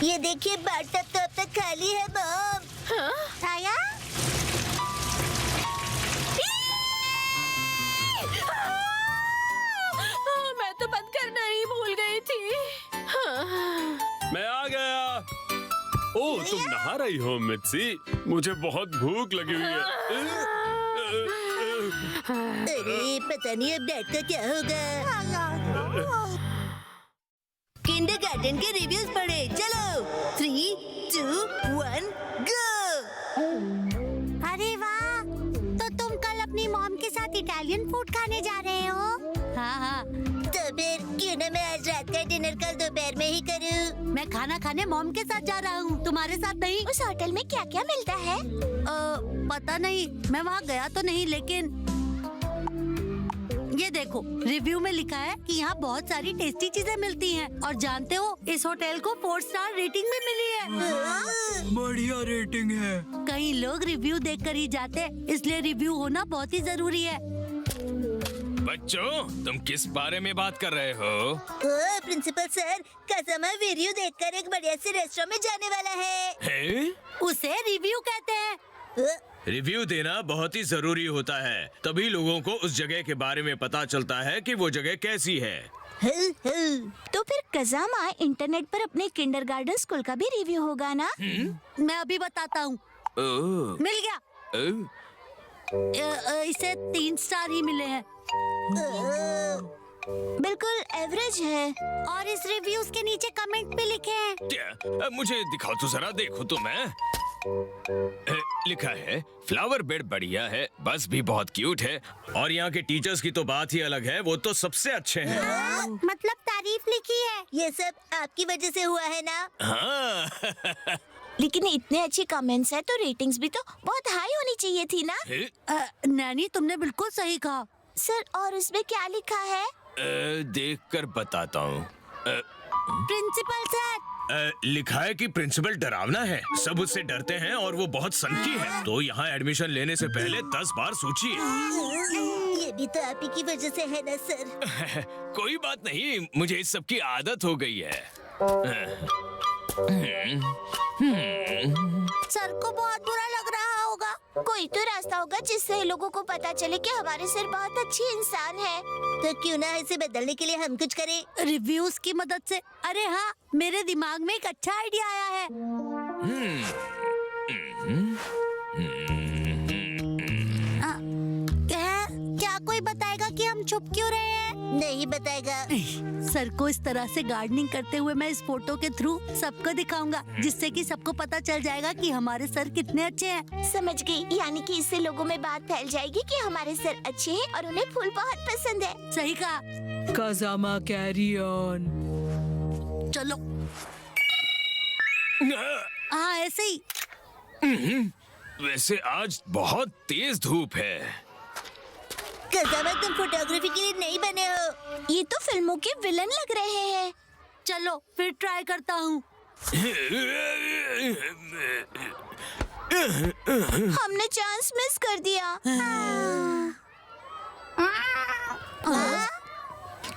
ये देखिए, बाथटब तो अब तक खाली है मॉम। हाँ? आया? मैं तो बंद करना ही भूल गई थी। मैं आ गया। ओह, तुम नहा रही हो मित्सी? मुझे बहुत भूख लगी हुई है। अरे, पता नहीं अब डैड का क्या होगा। किंडरगार्टन के रिव्यूज पढ़े। चलो 3, 2, 1 गो। अरे वाह, तो तुम कल अपनी मॉम के साथ इटालियन फूड खाने जा रहे हो? हाँ हाँ, तो फिर क्यों ना मैं आज रात का डिनर कल दोपहर में ही करूँ। मैं खाना खाने मॉम के साथ जा रहा हूँ, तुम्हारे साथ नहीं। उस होटल में क्या क्या मिलता है? पता नहीं, मैं वहाँ गया तो नहीं, लेकिन ये देखो, रिव्यू में लिखा है कि यहाँ बहुत सारी टेस्टी चीजें मिलती हैं। और जानते हो, इस होटल को 4 स्टार रेटिंग भी मिली है। बढ़िया रेटिंग है। कई लोग रिव्यू देखकर ही जाते हैं, इसलिए रिव्यू होना बहुत ही जरूरी है। बच्चों, तुम किस बारे में बात कर रहे हो? प्रिंसिपल सर, कस्टमर वीडियो देखकर एक बढ़िया से रेस्टोरेंट में जाने वाला है। उसे रिव्यू कहते हैं। रिव्यू देना बहुत ही जरूरी होता है, तभी लोगों को उस जगह के बारे में पता चलता है कि वो जगह कैसी है। तो फिर कज़ामा, इंटरनेट पर अपने किंडरगार्टन स्कूल का भी रिव्यू होगा ना? मैं अभी बताता हूँ। मिल गया। इसे 3 स्टार ही मिले हैं। बिल्कुल एवरेज है। और इस रिव्यूज के नीचे कमेंट भी लिखे हैं। क्या? मुझे दिखाओ तो जरा, देखो तो मैं। लिखा है फ्लावर बेड बढ़िया है, बस भी बहुत क्यूट है, और यहाँ के टीचर्स की तो बात ही अलग है, वो तो सबसे अच्छे हैं। मतलब तारीफ लिखी है। ये सब आपकी वजह से हुआ है ना? हाँ। लेकिन इतने अच्छे कमेंट्स हैं तो रेटिंग्स भी तो बहुत हाई होनी चाहिए थी ना? नैनी तुमने बिल्कुल सही कहा। सर और उसमें क्या लिखा है? देख कर बताता हूँ। Principal sir. लिखा है कि प्रिंसिपल डरावना है, सब उससे डरते हैं और वो बहुत सनकी है, तो यहाँ एडमिशन लेने से पहले 10 बार सोचिए। ये भी तो आप ही की वजह से है ना सर? कोई बात नहीं, मुझे इस सब की आदत हो गई है। सर को बहुत बुरा लग रहा होगा। कोई तो रास्ता होगा जिससे लोगों को पता चले कि हमारे सर बहुत अच्छे इंसान हैं। तो क्यों ना इसे बदलने के लिए हम कुछ करें? रिव्यूज की मदद से। अरे हाँ, मेरे दिमाग में एक अच्छा आइडिया आया है। क्या कोई बताएगा कि हम छुप क्यों रहे हैं? नहीं बताएगा। सर को इस तरह से गार्डनिंग करते हुए मैं इस फोटो के थ्रू सबको दिखाऊंगा, जिससे कि सबको पता चल जाएगा कि हमारे सर कितने अच्छे हैं। समझ गई, यानी कि इससे लोगों में बात फैल जाएगी कि हमारे सर अच्छे हैं और उन्हें फूल बहुत पसंद है। सही कहा। Kazama carry on. चलो। हाँ ऐसे ही। वैसे आज बहुत तेज धूप है। कज़ामा तुम फोटोग्राफी के लिए नहीं बने हो। ये तो फिल्मों के विलन लग रहे हैं। चलो फिर ट्राई करता हूँ। हमने चांस मिस कर दिया।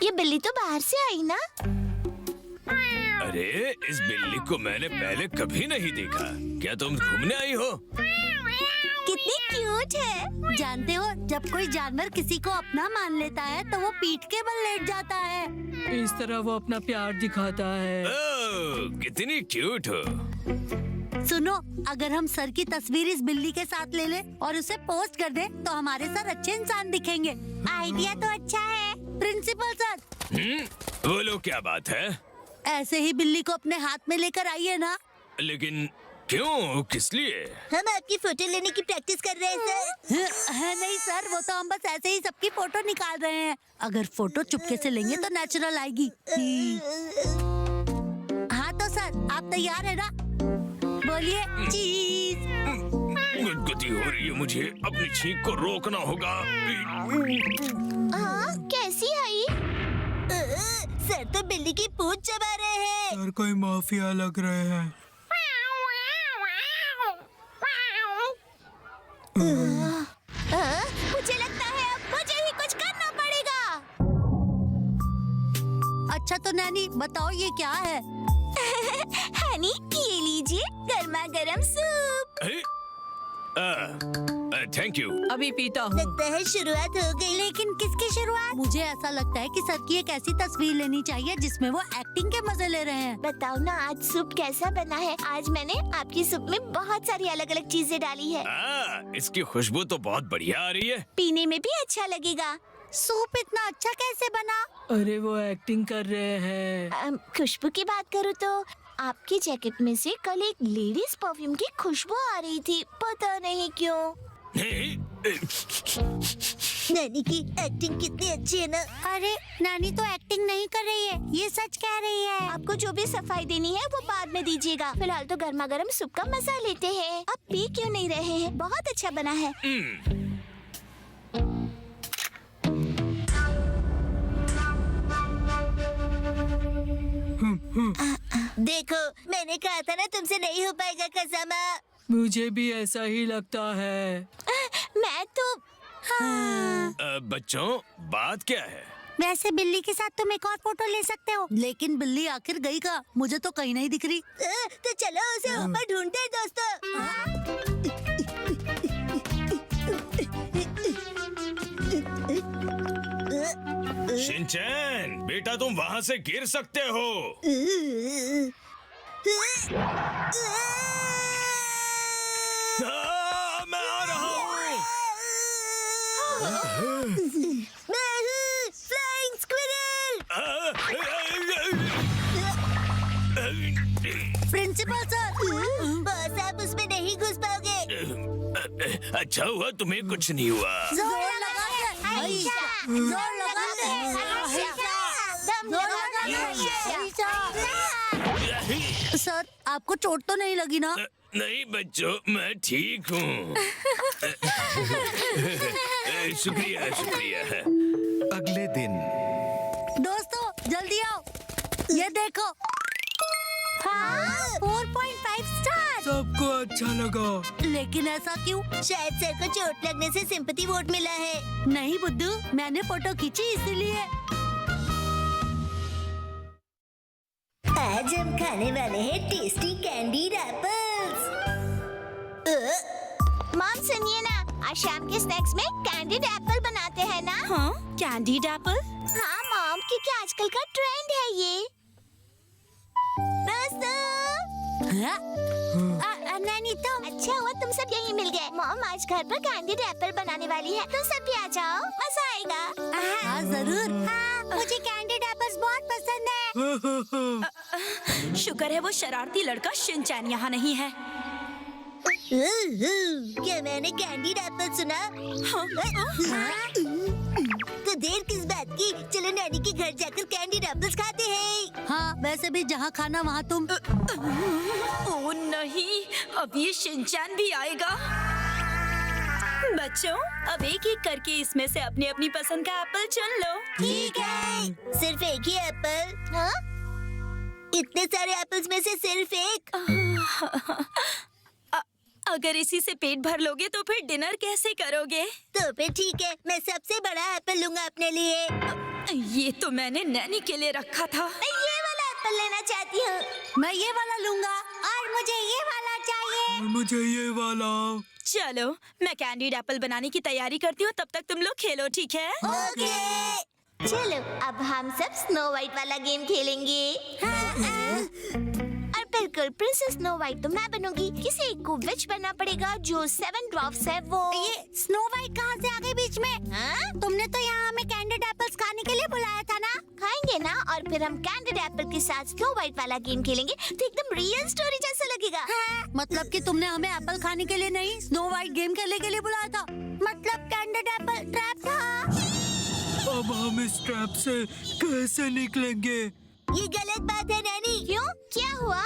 ये बिल्ली तो बाहर से आई ना? अरे इस बिल्ली को मैंने पहले कभी नहीं देखा। क्या तुम घूमने आई हो? कितनी क्यूट है। जानते हो, जब कोई जानवर किसी को अपना मान लेता है तो वो पीठ के बल लेट जाता है। इस तरह वो अपना प्यार दिखाता है। ओह, कितनी क्यूट हो। सुनो, अगर हम सर की तस्वीर इस बिल्ली के साथ ले ले और उसे पोस्ट कर दे तो हमारे सर अच्छे इंसान दिखेंगे। आइडिया तो अच्छा है। Principal sir. बोलो क्या बात है? ऐसे ही बिल्ली को अपने हाथ में लेकर आइए ना। लेकिन क्यों, किस लिए? हम आपकी फोटो लेने की प्रैक्टिस कर रहे हैं सर। है नहीं सर, वो तो हम बस ऐसे ही सबकी फोटो निकाल रहे हैं। अगर फोटो चुपके से लेंगे तो नेचुरल आएगी। हाँ तो सर, आप तैयार है ना? बोलिए चीज। गुदगुदी हो रही है मुझे, अपनी छींक को रोकना होगा। हाँ, कैसी आई? सर तो बिल्ली की पूंछ चबा रहे हैं। सर कोई माफिया लग रहे हैं। मुझे लगता है अब मुझे ही कुछ करना पड़ेगा। अच्छा तो नैनी बताओ ये क्या है? हनी ये लीजिए गर्मा गर्म सूप। Thank you. अभी पीता हूँ। लगता है शुरुआत हो गई। लेकिन किसकी शुरुआत? मुझे ऐसा लगता है कि सर की एक ऐसी तस्वीर लेनी चाहिए जिसमें वो एक्टिंग के मजे ले रहे हैं। बताओ ना आज सूप कैसा बना है? आज मैंने आपकी सूप में बहुत सारी अलग अलग चीजें डाली है। इसकी खुशबू तो बहुत बढ़िया आ रही है। पीने में भी अच्छा लगेगा। सूप इतना अच्छा कैसे बना? अरे वो एक्टिंग कर रहे हैं। खुशबू की बात करूँ तो आपकी जैकेट में से कल एक लेडीज परफ्यूम की खुशबू आ रही थी, पता नहीं क्यों। नानी की एक्टिंग कितनी अच्छी है ना? अरे नानी तो एक्टिंग नहीं कर रही है, ये सच कह रही है। आपको जो भी सफाई देनी है वो बाद में दीजिएगा। फिलहाल तो गर्मा गर्म सूप का मजा लेते हैं। अब पी क्यों नहीं रहे हैं? बहुत अच्छा बना है। देखो मैंने कहा था ना तुमसे नहीं हो पाएगा कज़ामा। मुझे भी ऐसा ही लगता है। मैं तो बच्चों बात क्या है? वैसे बिल्ली के साथ तुम एक और फोटो ले सकते हो, लेकिन बिल्ली आखिर गई कहाँ? मुझे तो कहीं नहीं दिख रही। तो चलो उसे ऊपर ढूंढते हैं दोस्तों। शिनचैन बेटा तुम वहाँ से गिर सकते हो। मैं आ रहा हूँ। मैं हूँ फ्लाइंग स्क्विरल। प्रिंसिपल सर, बस आप उसमें नहीं घुस पाओगे। अच्छा हुआ तुम्हें कुछ नहीं हुआ। जोर लगा के, आयशा, जोर लगा के, आयशा, दम लगा के, आयशा। सर, आपको चोट तो नहीं लगी ना? नहीं बच्चों, मैं ठीक हूँ। शुक्रिया शुक्रिया। अगले दिन दोस्तों जल्दी आओ, ये देखो। हाँ, 4.5 स्टार। सबको अच्छा लगा। लेकिन ऐसा क्यों? शायद सर को चोट लगने से सिंपैथी वोट मिला है। नहीं बुद्धू, मैंने फोटो खींची इसलिए। आज हम खाने वाले हैं टेस्टी कैंडीड एप्पल्स। मॉम सुनिए ना, आज शाम के स्नैक्स में कैंडीड एप्पल बनाते हैं ना? हाँ, कैंडीड एप्पल? हाँ मॉम, क्योंकि आजकल का ट्रेंड है ये। नैनी तुम? अच्छा हुआ तुम सब यहीं मिल गए। मॉम आज घर पर कैंडीड एप्पल बनाने वाली है, तुम सब भी आ जाओ, मजा आएगा। हाँ जरूर। हाँ, मुझे कैंडीड एप्पल्स बहुत पसंद है। शुक्र है वो शरारती लड़का शिनचैन यहाँ नहीं है। क्या मैंने कैंडीड एप्पल सुना? तो देर किस बात की, चलो नैनी के घर जाकर कैंडीड एप्पल्स खाते हैं। हाँ, वैसे भी जहाँ खाना वहाँ तुम। ओ नहीं, अब ये शिनचैन भी आएगा। बच्चों, अब एक एक करके इसमें से अपनी अपनी पसंद का एप्पल चुन लो। ठीक है, सिर्फ एक ही एप्पल? हाँ? इतने सारे एप्पल्स में से सिर्फ एक? अगर इसी से पेट भर लोगे तो फिर डिनर कैसे करोगे? तो फिर ठीक है, मैं सबसे बड़ा एप्पल लूंगा अपने लिए। ये तो मैंने नैनी के लिए रखा था। मैं ये वाला एप्पल लेना चाहती हूँ। मैं ये वाला लूंगा और मुझे ये वाला चाहिए। मुझे ये वाला। चलो, मैं कैंडीड एप्पल बनाने की तैयारी करती हूँ, तब तक तुम लोग खेलो, ठीक है? ओके। चलो, अब हम सब स्नो वाइट वाला गेम खेलेंगे। और बिल्कुल प्रिंसेस स्नो वाइट तो मैं बनूंगी। किसी एक को विच बनना पड़ेगा जो 7 ड्वार्फ्स है वो। ये स्नो वाइट कहाँ से आ गई बीच में? हाँ? तुमने तो यहाँ हमें कैंडीड एप्पल्स खाने के लिए बुलाया था ना? खाएंगे ना, और फिर हम कैंडीड एप्पल के साथ स्नो वाइट वाला गेम खेलेंगे तो एकदम रियल स्टोरी जैसा लगेगा। हाँ, मतलब कि तुमने हमें एप्पल खाने के लिए नहीं, स्नो वाइट गेम खेलने के लिए बुलाया था। मतलब कैंडीड एप्पल ट्रैप था। अब हम इस ट्रैप से कैसे निकलेंगे? ये गलत बात है नैनी। क्यों? क्या हुआ?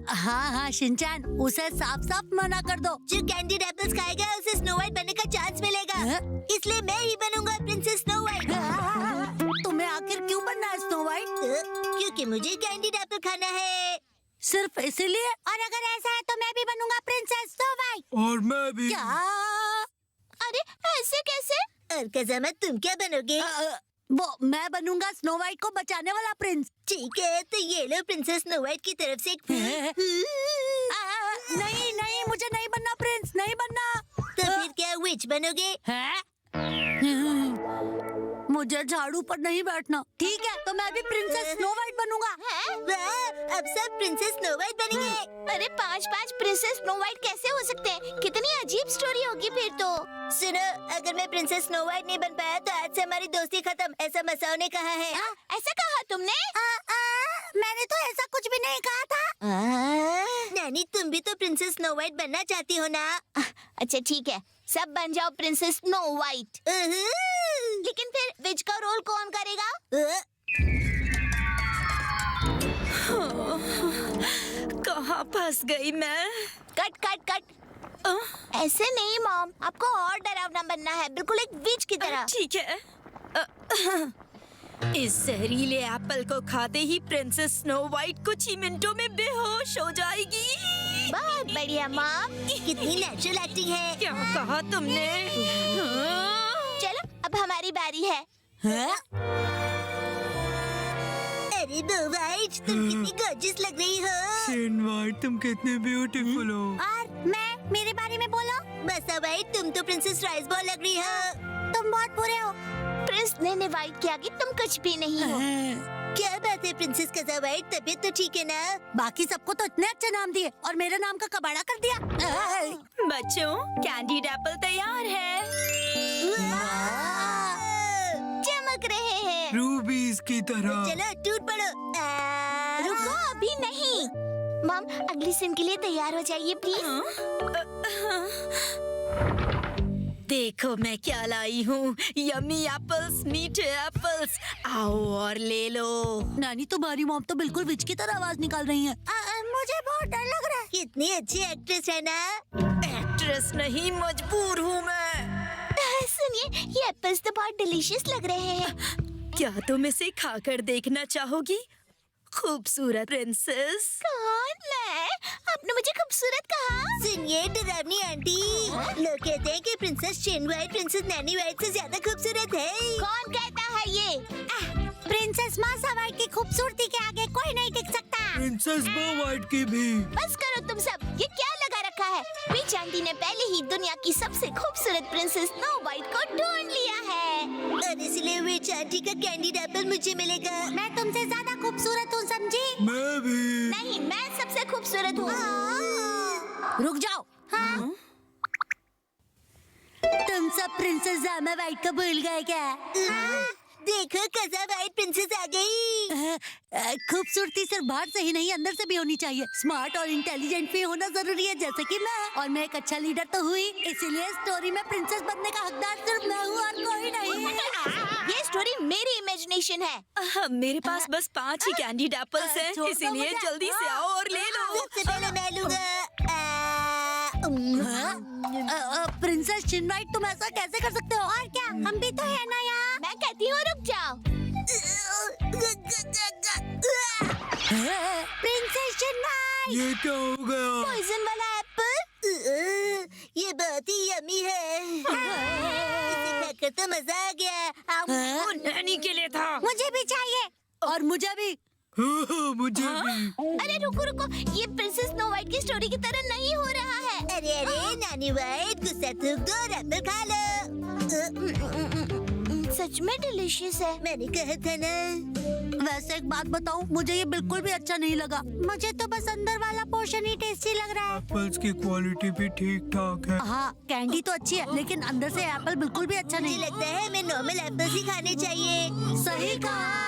हाँ हाँ शिनचैन, उसे साफ साफ मना कर दो। जो कैंडीड एप्पल्स खाएगा उसे स्नो वाइट बनने का चांस मिलेगा। इसलिए मैं ही बनूंगा प्रिंसेस स्नो वाइट। तुम्हें आखिर क्यों बनना है स्नो वाइट? क्योंकि मुझे कैंडीड एप्पल खाना है। सिर्फ इसीलिए? और अगर ऐसा है तो मैं भी बनूंगा प्रिंसेस स्नो वाइट। और मैं भी। क्या? अरे ऐसे कैसे? और कज़ामा तुम क्या बनोगे? वो मैं बनूंगा स्नो वाइट को बचाने वाला प्रिंस। ठीक है, तो ये लो प्रिंसेस स्नो वाइट की तरफ से एक नहीं नहीं, मुझे नहीं बनना प्रिंस, नहीं बनना। तो फिर क्या विच बनोगे? मुझे झाड़ू पर नहीं बैठना। ठीक है, तो मैं भी प्रिंसेस स्नो वाइट बनूंगा। अब सब प्रिंसेस स्नो वाइट बनेंगे। अरे 5 प्रिंसेस स्नो वाइट कैसे हो सकते हैं? कितनी अजीब स्टोरी होगी फिर तो। सुनो, अगर मैं प्रिंसेस स्नो वाइट नहीं बन पाया तो आज से हमारी दोस्ती खत्म, ऐसा मसाओ ने कहा है। ऐसा कहा तुमने? मैंने तो ऐसा कुछ भी नहीं कहा था। नानी, तुम भी तो प्रिंसेस स्नो वाइट बनना चाहती हो ना? अच्छा ठीक है, सब बन जाओ प्रिंसेस स्नो वाइट। लेकिन फिर विच का रोल कौन करेगा? कहाँ फंस गई मैं? Cut cut cut. ऐसे नहीं मॉम, आपको और डरावना बनना है, बिल्कुल एक विच की तरह। ठीक है। इस जहरीले एप्पल को खाते ही प्रिंसेस स्नो वाइट कुछ ही मिनटों में बेहोश हो जाएगी। बहुत बढ़िया मॉम, कितनी नेचुरल एक्टिंग है। क्या कहा तुमने? चलो अब हमारी बारी है। अरे दो वाइट, तुम कितनी गॉर्जियस लग रही हो। शिन वाइट, तुम कितने ब्यूटीफुल हो। और मैं, मेरे बारे में बोलो। बस वाइट, तुम तो प्रिंसेस राइस बॉल लग रही हो। तुम बहुत बुरे हो। प्रिंस ने वाइट के आगे तुम कुछ भी नहीं हो। क्या बात है प्रिंसेस कज़ा वाइट, तबीयत तो ठीक है ना? बाकी सबको तो इतने अच्छे नाम दिए और मेरे नाम का कबाड़ा कर दिया। बच्चों, कैंडीड एप्पल तैयार है। चमक रहे हैं रूबीज की तरह। चलो टूट पड़ो। रुको, अभी नहीं। मॉम अगली सीन के लिए तैयार हो जाइए प्लीज। देखो मैं क्या लाई हूँ, यम्मी एप्पल्स, मीठे एप्पल्स, आओ और ले लो। नानी तुम्हारी मॉम तो बिल्कुल विच की तरह आवाज निकाल रही है। मुझे बहुत डर लग रहा है। कितनी अच्छी एक्ट्रेस है ना। एक्ट्रेस नहीं, मजबूर हूँ मैं। सुनिए, ये एप्पल्स तो बहुत डिलीशियस लग रहे हैं। क्या तुम इसे खाकर देखना चाहोगी, खूबसूरत प्रिंसेस? कौन मैं? आपने मुझे खूबसूरत कहा? सुनिए डरावनी आंटी, लोग कहते हैं कि princess chain white princess Naini white से ज्यादा खूबसूरत है। कौन कहता है ये? प्रिंसेस मासा वाइट की खूबसूरती के आगे कोई नहीं टिक सकता। प्रिंसेस बो वाइट की भी। बस करो तुम सब, ये क्या लगा रखा है? विच आंटी ने पहले ही दुनिया की सबसे खूबसूरत प्रिंसेस स्नो वाइट को ढूंढ लिया है और इसलिए विच आंटी का कैंडीड एप्पल मुझे मिलेगा। मैं तुमसे ज्यादा खूबसूरत हूँ, समझी? मैं भी। नहीं, मैं सबसे खूबसूरत हूँ। रुक जाओ। हाँ? तुम सब प्रिंसेस जामा वाइट को भूल गए क्या? देखो कज़ा वाइट प्रिंसेस आ गई। खूबसूरती सिर्फ बाहर से ही नहीं अंदर से भी होनी चाहिए। स्मार्ट और इंटेलिजेंट भी होना जरूरी है, जैसे कि मैं। और मैं एक अच्छा लीडर तो हुई, इसीलिए स्टोरी में प्रिंसेस बनने का हकदार सिर्फ मैं हूँ और कोई नहीं। ये स्टोरी मेरी इमेजिनेशन है। मेरे पास बस 5 ही कैंडीड एप्पल्स हैं, इसीलिए जल्दी से आओ और ले लो। सबसे पहले मैं लूँगा। प्रिंसेस चिन वाइट, तुम ऐसा कैसे कर सकते हो? और क्या, हम भी तो है ना यहाँ। मैं कहती हूँ रुक जाओ। प्रिंसेस चिन वाइट, ये क्या हो गया? पॉइजन वाला एप्पल। ये बहुत ही यम्मी है। इसे खाकर तो मजा आ गया। वो नैनी के लिए था। मुझे भी चाहिए और मुझे भी। मुझे भी। अरे रुको रुको, ये प्रिंसेस स्नो वाइट की स्टोरी की तरह नहीं हो रहा है। अरे अरे नानी वाइट, गुस्सा थूक दो और एप्पल खा लो। सच में डिलीशियस है, मैंने कहा था ना। वैसे एक बात बताऊं, मुझे ये बिल्कुल भी अच्छा नहीं लगा। मुझे तो बस अंदर वाला पोर्शन ही टेस्टी लग रहा है। एप्पल्स की क्वालिटी भी ठीक ठाक है। हाँ, कैंडी तो अच्छी है, लेकिन अंदर से एप्पल बिल्कुल भी अच्छा नहीं। मुझे लगता है हमें नॉर्मल एप्पल्स ही खाने चाहिए। सही कहा।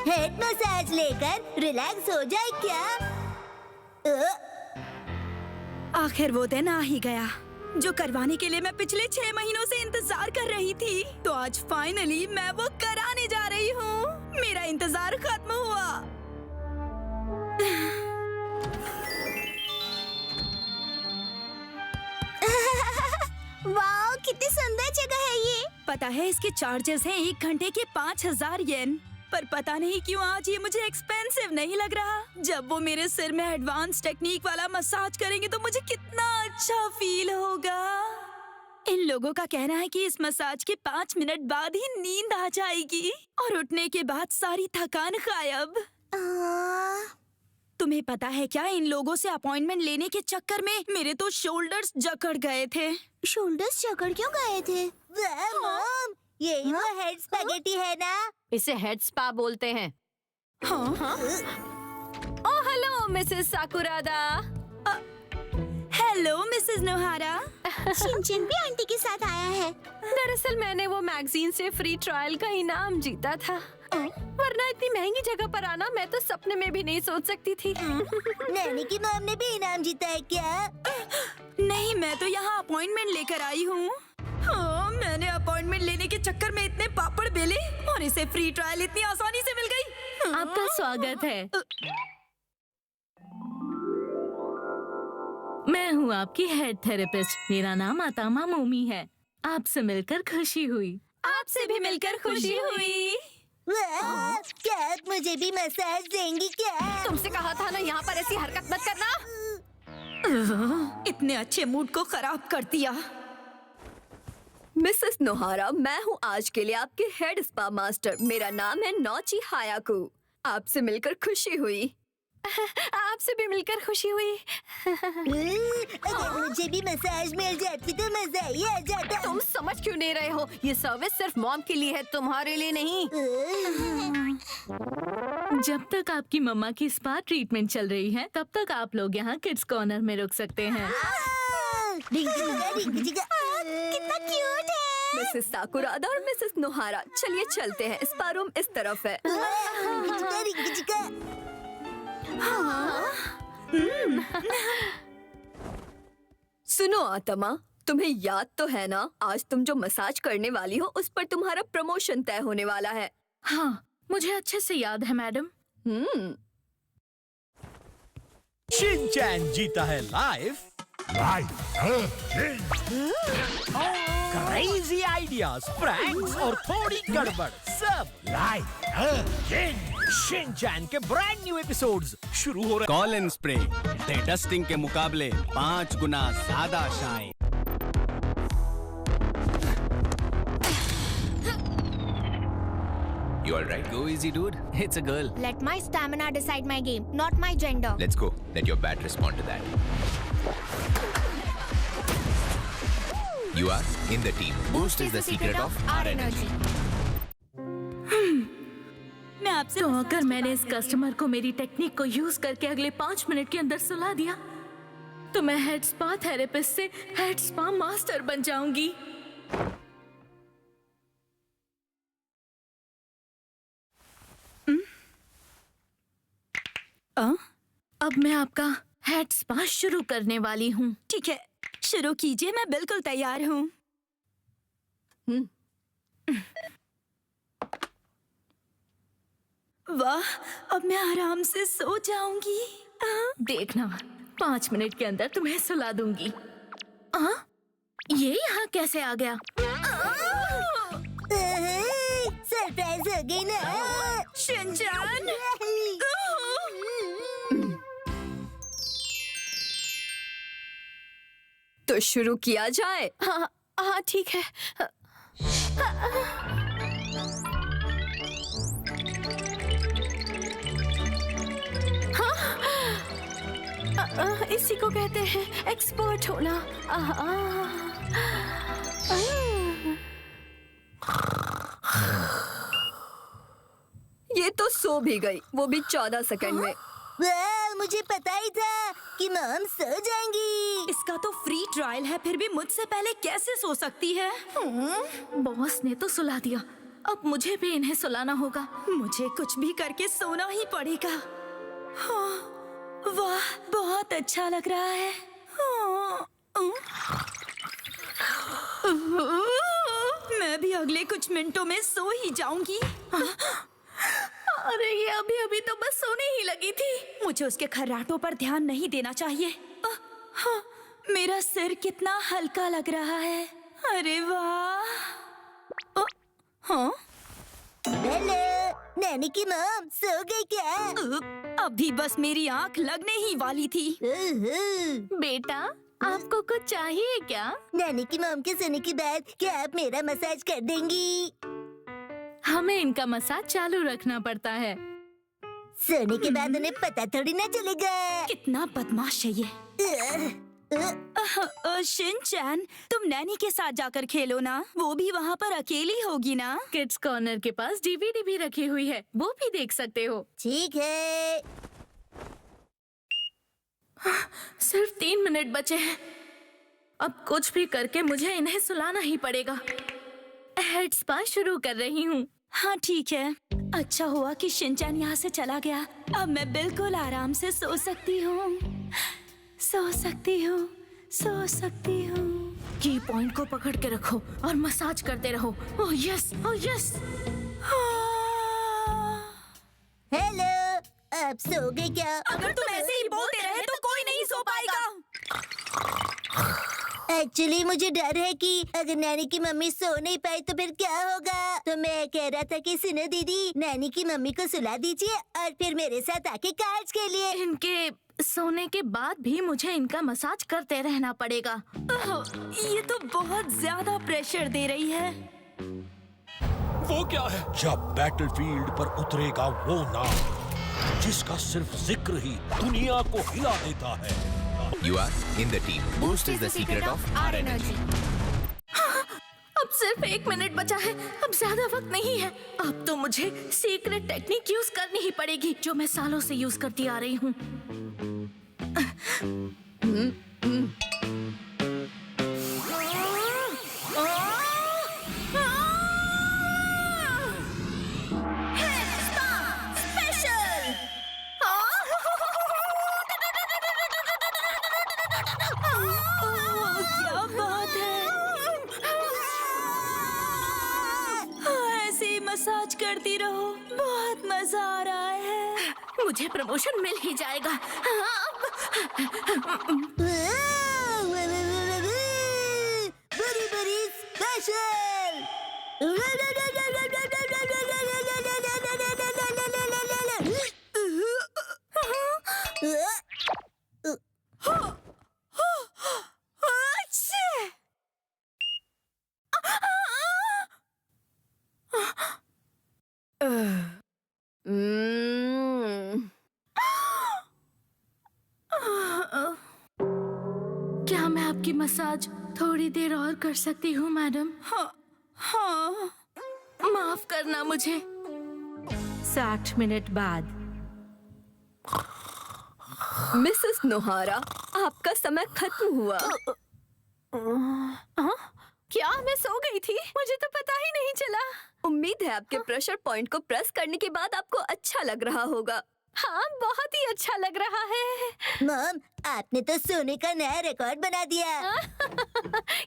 हेड मसाज लेकर रिलैक्स हो जाए क्या? आखिर वो दिन आ ही गया जो करवाने के लिए मैं पिछले 6 महीनों से इंतजार कर रही थी। तो आज फाइनली मैं वो कराने जा रही हूँ। मेरा इंतजार खत्म हुआ। वाह, कितनी सुंदर जगह है ये। पता है इसके चार्जेस हैं 1 घंटे के 5000 येन, पर पता नहीं क्यों आज ये मुझे एक्सपेंसिव नहीं लग रहा। जब वो मेरे सिर में एडवांस टेक्निक वाला मसाज करेंगे तो मुझे कितना अच्छा फील होगा। इन लोगों का कहना है कि इस मसाज के 5 मिनट बाद ही नींद आ जाएगी और उठने के बाद सारी थकान गायब। तुम्हें पता है क्या, इन लोगों से अपॉइंटमेंट लेने के चक्कर में मेरे तो शोल्डर्स जकड़ गए थे। शोल्डर्स जकड़ क्यों गए थे? वाह मॉम, यही वो हेड स्पैगेटी है ना? इसे हेड स्पा बोलते हैं। हाँ हाँ। Oh hello Mrs Sakurada. Hello Mrs Nohara. Shinchan भी आंटी के साथ आया है। दरअसल मैंने वो मैगजीन से फ्री ट्रायल का इनाम जीता था, वरना इतनी महंगी जगह पर आना मैं तो सपने में भी नहीं सोच सकती थी। नैनी की मॉम ने भी इनाम जीता है क्या? नहीं, मैं तो यहाँ अपॉइंटमेंट लेकर आई हूँ। हाँ, मैंने अपॉइंटमेंट लेने के चक्कर में इतने पापड़ बेले और इसे फ्री ट्रायल इतनी आसानी से मिल गई। आपका स्वागत है। मैं हूँ आपकी हेड थेरेपिस्ट। मेरा नाम आतामा मोमी है। आपसे मिलकर खुशी हुई। आपसे भी मिलकर खुशी हुई। वाह, क्या आप मुझे भी मसाज देंगी क्या? तुमसे कहा था ना यहाँ पर ऐसी हरकत मत करना। इतने अच्छे मूड को खराब कर दिया। मिसेस नोहारा, मैं हूँ आज के लिए आपके हेड स्पा मास्टर। मेरा नाम है नौची हायाकू। आपसे मिलकर खुशी हुई। आपसे भी मिलकर खुशी हुई। अगर मुझे भी मसाज मिल जाती तो मजा ही आ जाता। तुम समझ क्यों नहीं रहे हो? ये सर्विस सिर्फ मॉम के लिए है, तुम्हारे लिए नहीं। जब तक आपकी मम्मा की स्पा ट्रीटमेंट चल रही है तब तक आप लोग यहाँ किड्स कॉर्नर में रुक सकते हैं। कितना क्यूट है। मिसेस साकुरादा और मिसेस नोहारा, चलिए चलते हैं। स्पा रूम इस तरफ है। सुनो आत्मा, तुम्हें याद तो है ना, आज तुम जो मसाज करने वाली हो उस पर तुम्हारा प्रमोशन तय होने वाला है। हाँ, मुझे अच्छे से याद है मैडम। शिनचैन जीता है लाइफ क्रेजी आइडियाज, प्रैंक्स और थोड़ी गड़बड़, सब लाइफ शिनचैन के ब्रांड न्यू एपिसोड्स शुरू हो रहे। कॉलिन स्प्रे डस्टिंग के मुकाबले 5 गुना ज्यादा shine. You all right? Go easy, dude. It's a girl. Let my stamina decide my game, not my gender. Let's go. Let your bat respond to that. You are in the team. Boost is the secret of our energy. मैं आपसे तो अगर मैंने इस customer को मेरी technique को use करके अगले 5 मिनट के अंदर सुला दिया तो मैं हेड स्पा थेरेपिस्ट से हेड स्पा मास्टर बन जाऊंगी। अब मैं आपका हेड स्पा शुरू करने वाली हूँ। ठीक है, शुरू कीजिए, मैं बिल्कुल तैयार हूँ। वाह, अब मैं आराम से सो जाऊंगी। देखना, 5 मिनट के अंदर तुम्हें सुला दूंगी। ये यहाँ कैसे आ गया? सरप्राइज हो गई ना शिनचैन। तो शुरू किया जाए। हाँ ठीक है। इसी को कहते हैं एक्सपर्ट होना। ये तो सो भी गई, वो भी 14 सेकंड में। वाह, मुझे पता ही था कि मॉम सो जाएंगी। इसका तो फ्री ट्रायल है, फिर भी मुझसे पहले कैसे सो सकती है? बॉस ने तो सुला दिया, अब मुझे भी इन्हें सुलाना होगा। मुझे कुछ भी करके सोना ही पड़ेगा। हाँ, वाह, बहुत अच्छा लग रहा है। मैं भी अगले कुछ मिनटों में सो ही जाऊंगी। अरे ये अभी तो बस सोने ही लगी थी। मुझे उसके खर्राटों पर ध्यान नहीं देना चाहिए। हाँ, मेरा सिर कितना हल्का लग रहा है। अरे वाह। हाँ, हेलो, नैनी की मॉम सो गई क्या? अभी बस मेरी आंख लगने ही वाली थी। बेटा, आपको कुछ चाहिए क्या? नैनी की मॉम के सोने के बाद क्या आप मेरा मसाज कर देंगी? हमें इनका मसाज चालू रखना पड़ता है। सोने के बाद उन्हें पता थोड़ी ना चलेगा। कितना बदमाश है ये। शिनचैन, तुम नैनी के साथ जाकर खेलो ना, वो भी वहाँ पर अकेली होगी ना। किड्स कॉर्नर के पास डीवीडी भी रखी हुई है, वो भी देख सकते हो। ठीक है। सिर्फ 3 मिनट बचे हैं, अब कुछ भी करके मुझे इन्हें सुलाना ही पड़ेगा। हेड स्पा शुरू कर रही हूँ। हाँ ठीक है, अच्छा हुआ कि शिनचैन यहाँ से चला गया। अब मैं बिल्कुल आराम से सो सकती हूँ, सो सकती हूँ, सो सकती हूँ। की पॉइंट को पकड़ के रखो और मसाज करते रहो। Oh yes, oh yes. Hello, आप सो गए क्या? अगर तुम ऐसे ही बोलते रहे तो कोई नहीं सो पाएगा। एक्चुअली मुझे डर है कि अगर नैनी की मम्मी सो नहीं पाई तो फिर क्या होगा। तो मैं कह रहा था कि सुनो दीदी, नैनी की मम्मी को सुला दीजिए और फिर मेरे साथ आके कार्ड्स खेलिए। इनके सोने के बाद भी मुझे इनका मसाज करते रहना पड़ेगा। ये तो बहुत ज्यादा प्रेशर दे रही है। वो क्या है? जब बैटलफील्ड पर उतरेगा वो नाम, जिसका सिर्फ जिक्र ही दुनिया को हिला देता है। You are in the team. Boost is the secret of our energy. अब सिर्फ 1 मिनट बचा है, अब ज्यादा वक्त नहीं है। अब तो मुझे सीक्रेट टेक्निक यूज करनी ही पड़ेगी जो मैं सालों से यूज करती आ रही हूँ। क्या बात है, ऐसे ही मसाज करती रहो, बहुत मजा आ रहा है। मुझे प्रमोशन मिल ही जाएगा। बड़ी बड़ी स्पेशल। क्या मैं आपकी मसाज थोड़ी देर और कर सकती हूँ मैडम? हाँ, माफ करना मुझे। 60 मिनट बाद। मिसेस नोहारा, आपका समय खत्म हुआ। क्या मैं सो गई थी? मुझे तो पता ही नहीं चला। उम्मीद है आपके प्रेशर पॉइंट को प्रेस करने के बाद आपको अच्छा लग रहा होगा। हाँ, बहुत ही अच्छा लग रहा है। मॉम, आपने तो सोने का नया रिकॉर्ड बना दिया।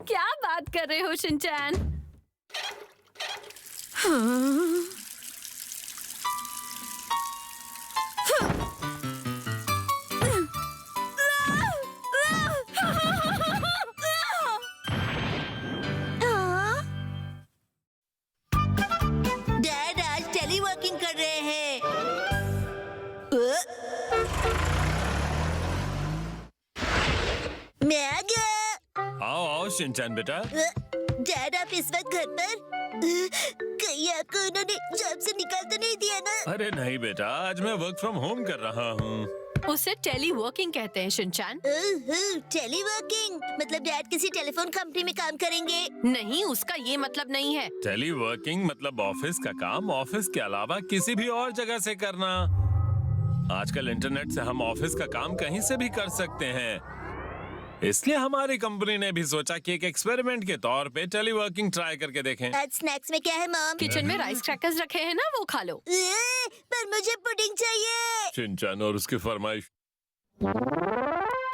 क्या बात कर रहे हो शिनचैन? डैड आज टेलीवर्किंग कर रहे हैं। मैं आ गया। आओ आओ शिनचैन बेटा। डैड आप इस वक्त घर पर? कहीं आपको उन्होंने जॉब से निकाल तो नहीं दिया ना? अरे नहीं बेटा, आज मैं वर्क फ्रॉम होम कर रहा हूँ। उसे टेलीवर्किंग कहते हैं शिनचैन। टेलीवर्किंग मतलब डैड किसी टेलीफोन कंपनी में काम करेंगे? नहीं, उसका ये मतलब नहीं है। टेलीवर्किंग मतलब ऑफिस का काम ऑफिस के अलावा किसी भी और जगह से करना। आजकल इंटरनेट से हम ऑफिस का काम कहीं से भी कर सकते हैं। इसलिए हमारी कंपनी ने भी सोचा कि एक एक्सपेरिमेंट के तौर पे टेलीवर्किंग ट्राई करके देखें। आज स्नैक्स में क्या है मॉम? किचन में राइस क्रैकर्स रखे हैं ना, वो खा लो। पर मुझे पुडिंग चाहिए। शिनचैन और उसकी फरमाइश।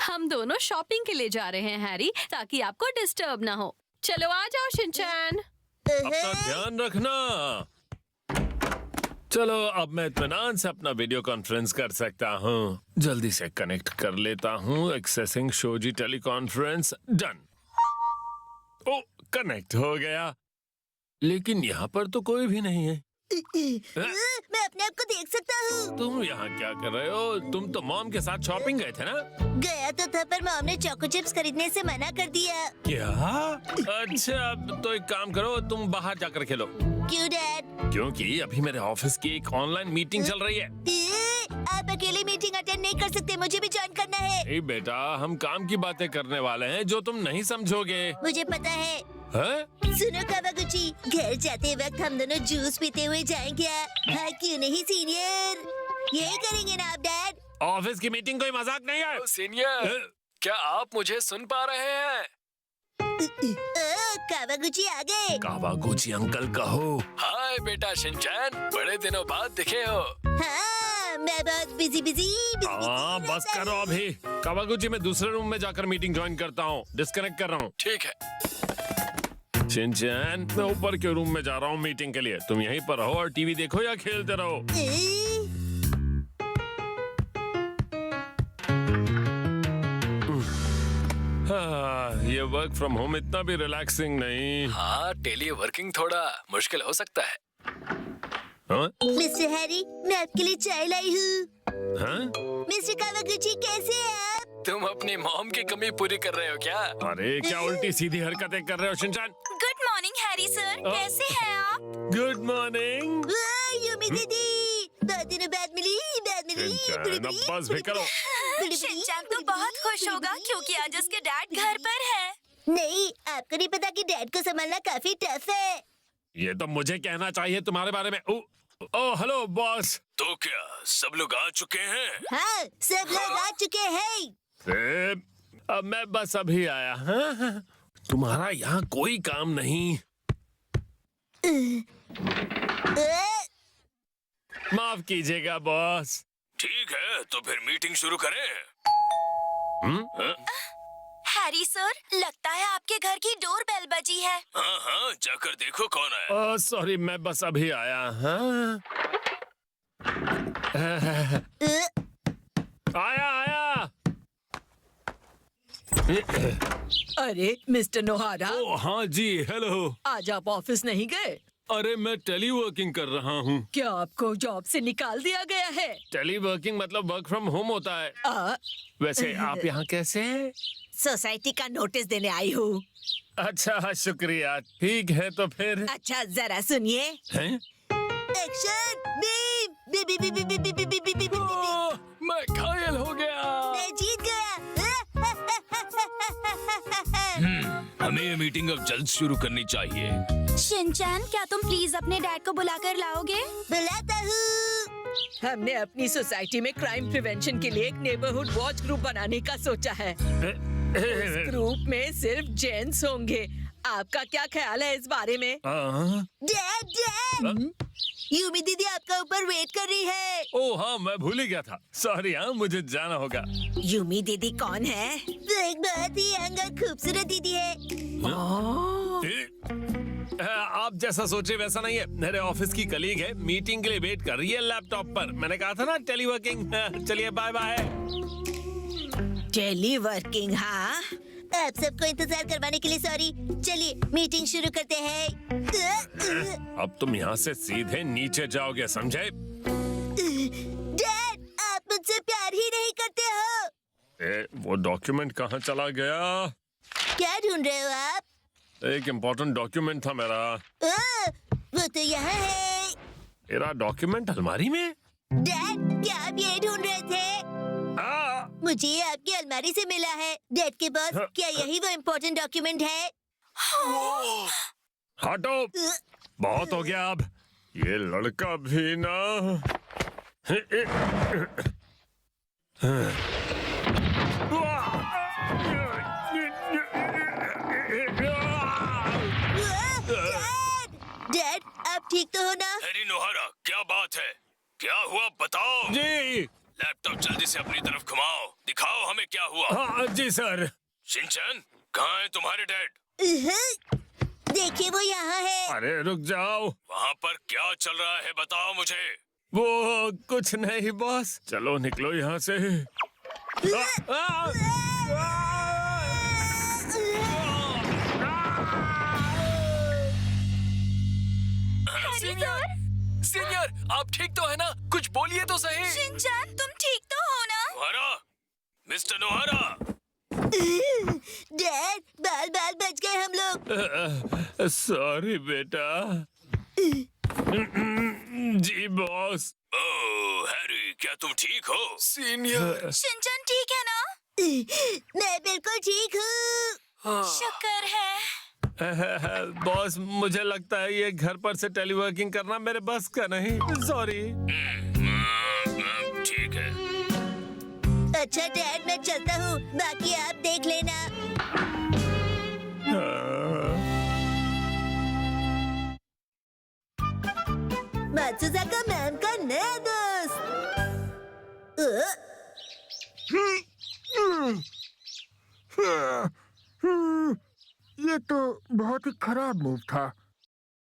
हम दोनों शॉपिंग के लिए जा रहे हैं हैरी, ताकि आपको डिस्टर्ब ना हो। चलो आ जाओ शिनचैन। अपना ध्यान रखना। चलो अब मैं इत्मीनान से अपना वीडियो कॉन्फ्रेंस कर सकता हूँ। जल्दी से कनेक्ट कर लेता हूँ। Accessing Shoji teleconference done. ओ कनेक्ट हो गया, लेकिन यहाँ पर तो कोई भी नहीं है। मैं अपने आप को देख सकता हूँ। तुम यहाँ क्या कर रहे हो? तुम तो मॉम के साथ शॉपिंग गए थे ना? गया तो था, पर मॉम ने चोको चिप्स खरीदने से मना कर दिया। क्या? अच्छा तो एक काम करो, तुम बाहर जाकर खेलो। क्यों डैड? क्योंकि अभी मेरे ऑफिस की एक ऑनलाइन मीटिंग चल रही है। आप अकेले मीटिंग अटेंड नहीं कर सकते, मुझे भी ज्वाइन करना है। ए बेटा, हम काम की बातें करने वाले हैं जो तुम नहीं समझोगे। मुझे पता है। सुनो कावागुची, घर जाते वक्त हम दोनों जूस पीते हुए जाएंगे। हाँ क्यों नहीं सीनियर? यही करेंगे ना आप डैड? ऑफिस की मीटिंग कोई मजाक नहीं है। सीनियर, क्या आप मुझे सुन पा रहे हैं? कावागुची आ गए। कावागुची अंकल कहो। हाय बेटा शिनचैन, बड़े दिनों बाद दिखे हो। हाँ, मैं बहुत बिजी। हाँ बस करो अभी। कावागुची मैं दूसरे रूम में जाकर मीटिंग ज्वाइन करता हूँ। डिस्कनेक्ट कर रहा हूँ। ठीक है। शिनचैन, मैं ऊपर के रूम में जा रहा हूँ मीटिंग के लिए। तुम यहीं पर रहो और टीवी देखो या खेलते रहो। ये वर्क फ्रॉम होम इतना भी रिलैक्सिंग नहीं। हाँ, टेली वर्किंग थोड़ा मुश्किल हो सकता है। मिस्टर हैरी, मैं आपके लिए चाय लाई हूँ। हाँ? मिस्टर कावागुची कैसे हैं आप? तुम अपनी मॉम की कमी पूरी कर रहे हो क्या? अरे क्या उल्टी सीधी हरकतें कर रहे हो Shinchan? Good morning Harry sir, कैसे हैं आप? Good morning. यूमी दीदी, बहुत दिनों बाद मिली शिनचैन, अब बस भी करो। शिनचैन तो बहुत खुश होगा क्योंकि आज उसके डैड घर पर है। नहीं, आपको नहीं पता कि डैड को संभालना काफी टफ है। ये तो मुझे कहना चाहिए तुम्हारे बारे में। ओ हेलो बॉस। तो क्या सब लोग आ चुके हैं? हाँ, सब लोग आ चुके हैं। अब मैं बस अभी आया। हाँ? तुम्हारा यहाँ कोई काम नहीं। माफ कीजिएगा बॉस। ठीक है, तो फिर मीटिंग शुरू करें। हैरी सर, लगता है आपके घर की डोरबेल बजी है। हाँ हाँ, जाकर देखो कौन है। ओह सॉरी, मैं बस अभी आया। हाँ? आया। अरे मिस्टर नोहारा। ओह हाँ जी, हेलो। आज आप ऑफिस नहीं गए? अरे मैं टेलीवर्किंग कर रहा हूँ। क्या आपको जॉब से निकाल दिया गया है? टेलीवर्किंग मतलब वर्क फ्रॉम होम होता है। वैसे आप यहाँ कैसे हैं? सोसाइटी का नोटिस देने आई हूँ। अच्छा शुक्रिया। ठीक है तो फिर। अच्छा जरा सुनिए। हैं? एक्शन बीम, बी बी बी बी बी बी बी बी बी बी बी। मैं घायल हो गया। मैं जीत गया। हमें ये मीटिंग अब जल्द शुरू करनी चाहिए। शिनचैन, क्या तुम प्लीज अपने डैड को बुलाकर लाओगे? बुलाता हूँ। हमने अपनी सोसाइटी में क्राइम प्रिवेंशन के लिए एक नेबरहुड वॉच ग्रुप बनाने का सोचा है। उस ग्रुप में सिर्फ जेंट्स होंगे। आपका क्या ख्याल है इस बारे में? डैड, यूमी दीदी आपका ऊपर वेट कर रही है। ओह हाँ, मैं भूल ही गया था। सॉरी, हाँ मुझे जाना होगा। यूमी दीदी कौन है? वो एक बहुत ही यंग और खूबसूरत दीदी है। आप जैसा सोचे वैसा नहीं है। मेरे ऑफिस की कलीग है, मीटिंग के लिए वेट कर रही है लैपटॉप पर। मैंने कहा था ना टेलीवर्किंग। चलिए बाय बाय। टेलीवर्किंग? हाँ, आप सबको इंतजार करवाने के लिए सॉरी। चलिए मीटिंग शुरू करते हैं। अब तुम यहाँ से सीधे नीचे जाओगे, समझे? डैड, आप मुझसे प्यार ही नहीं करते हो। वो डॉक्यूमेंट कहाँ चला गया? क्या ढूंढ रहे हो आप? एक इम्पोर्टेंट डॉक्यूमेंट था मेरा। वो तो यहाँ है। मेरा डॉक्यूमेंट अलमारी में? डैड, क्या आप ये ढूंढ रहे थे? मुझे ये आपकी अलमारी से मिला है। डैड के पास क्या यही वो इम्पोर्टेंट डॉक्यूमेंट है? हटो, बहुत हो गया अब। ये लड़का भी ना। डैड, आप ठीक तो हो ना? हैरी नोहारा, क्या बात है? क्या हुआ बताओ। जी। लैपटॉप जल्दी से अपनी तरफ घुमाओ, दिखाओ हमें क्या हुआ। हाँ जी सर। शिनचैन, कहाँ है तुम्हारे डैड? देखिए वो यहाँ है। अरे रुक जाओ। वहाँ पर क्या चल रहा है बताओ मुझे। वो कुछ नहीं बॉस। चलो निकलो यहाँ से। सीनियर, आप ठीक तो है ना? कुछ बोलिए तो सही। शिनचैन, तुम ठीक तो हो ना? नोहारा, मिस्टर नोहारा। डैड, बाल बाल बच गए हम लोग। सॉरी बेटा। जी बॉस। ओह हैरी, क्या तुम ठीक हो? सीनियर। शिनचैन ठीक है ना? मैं बिल्कुल ठीक हूँ। शुक्र है। बॉस, मुझे लगता है ये घर पर से टेलीवर्किंग करना मेरे बस का नहीं। सॉरी। ठीक है। अच्छा डैड, मैं चलता हूँ, बाकी आप देख लेना। मात्सुजाका मैम का नया दोस्त। ये तो बहुत ही खराब मूव था।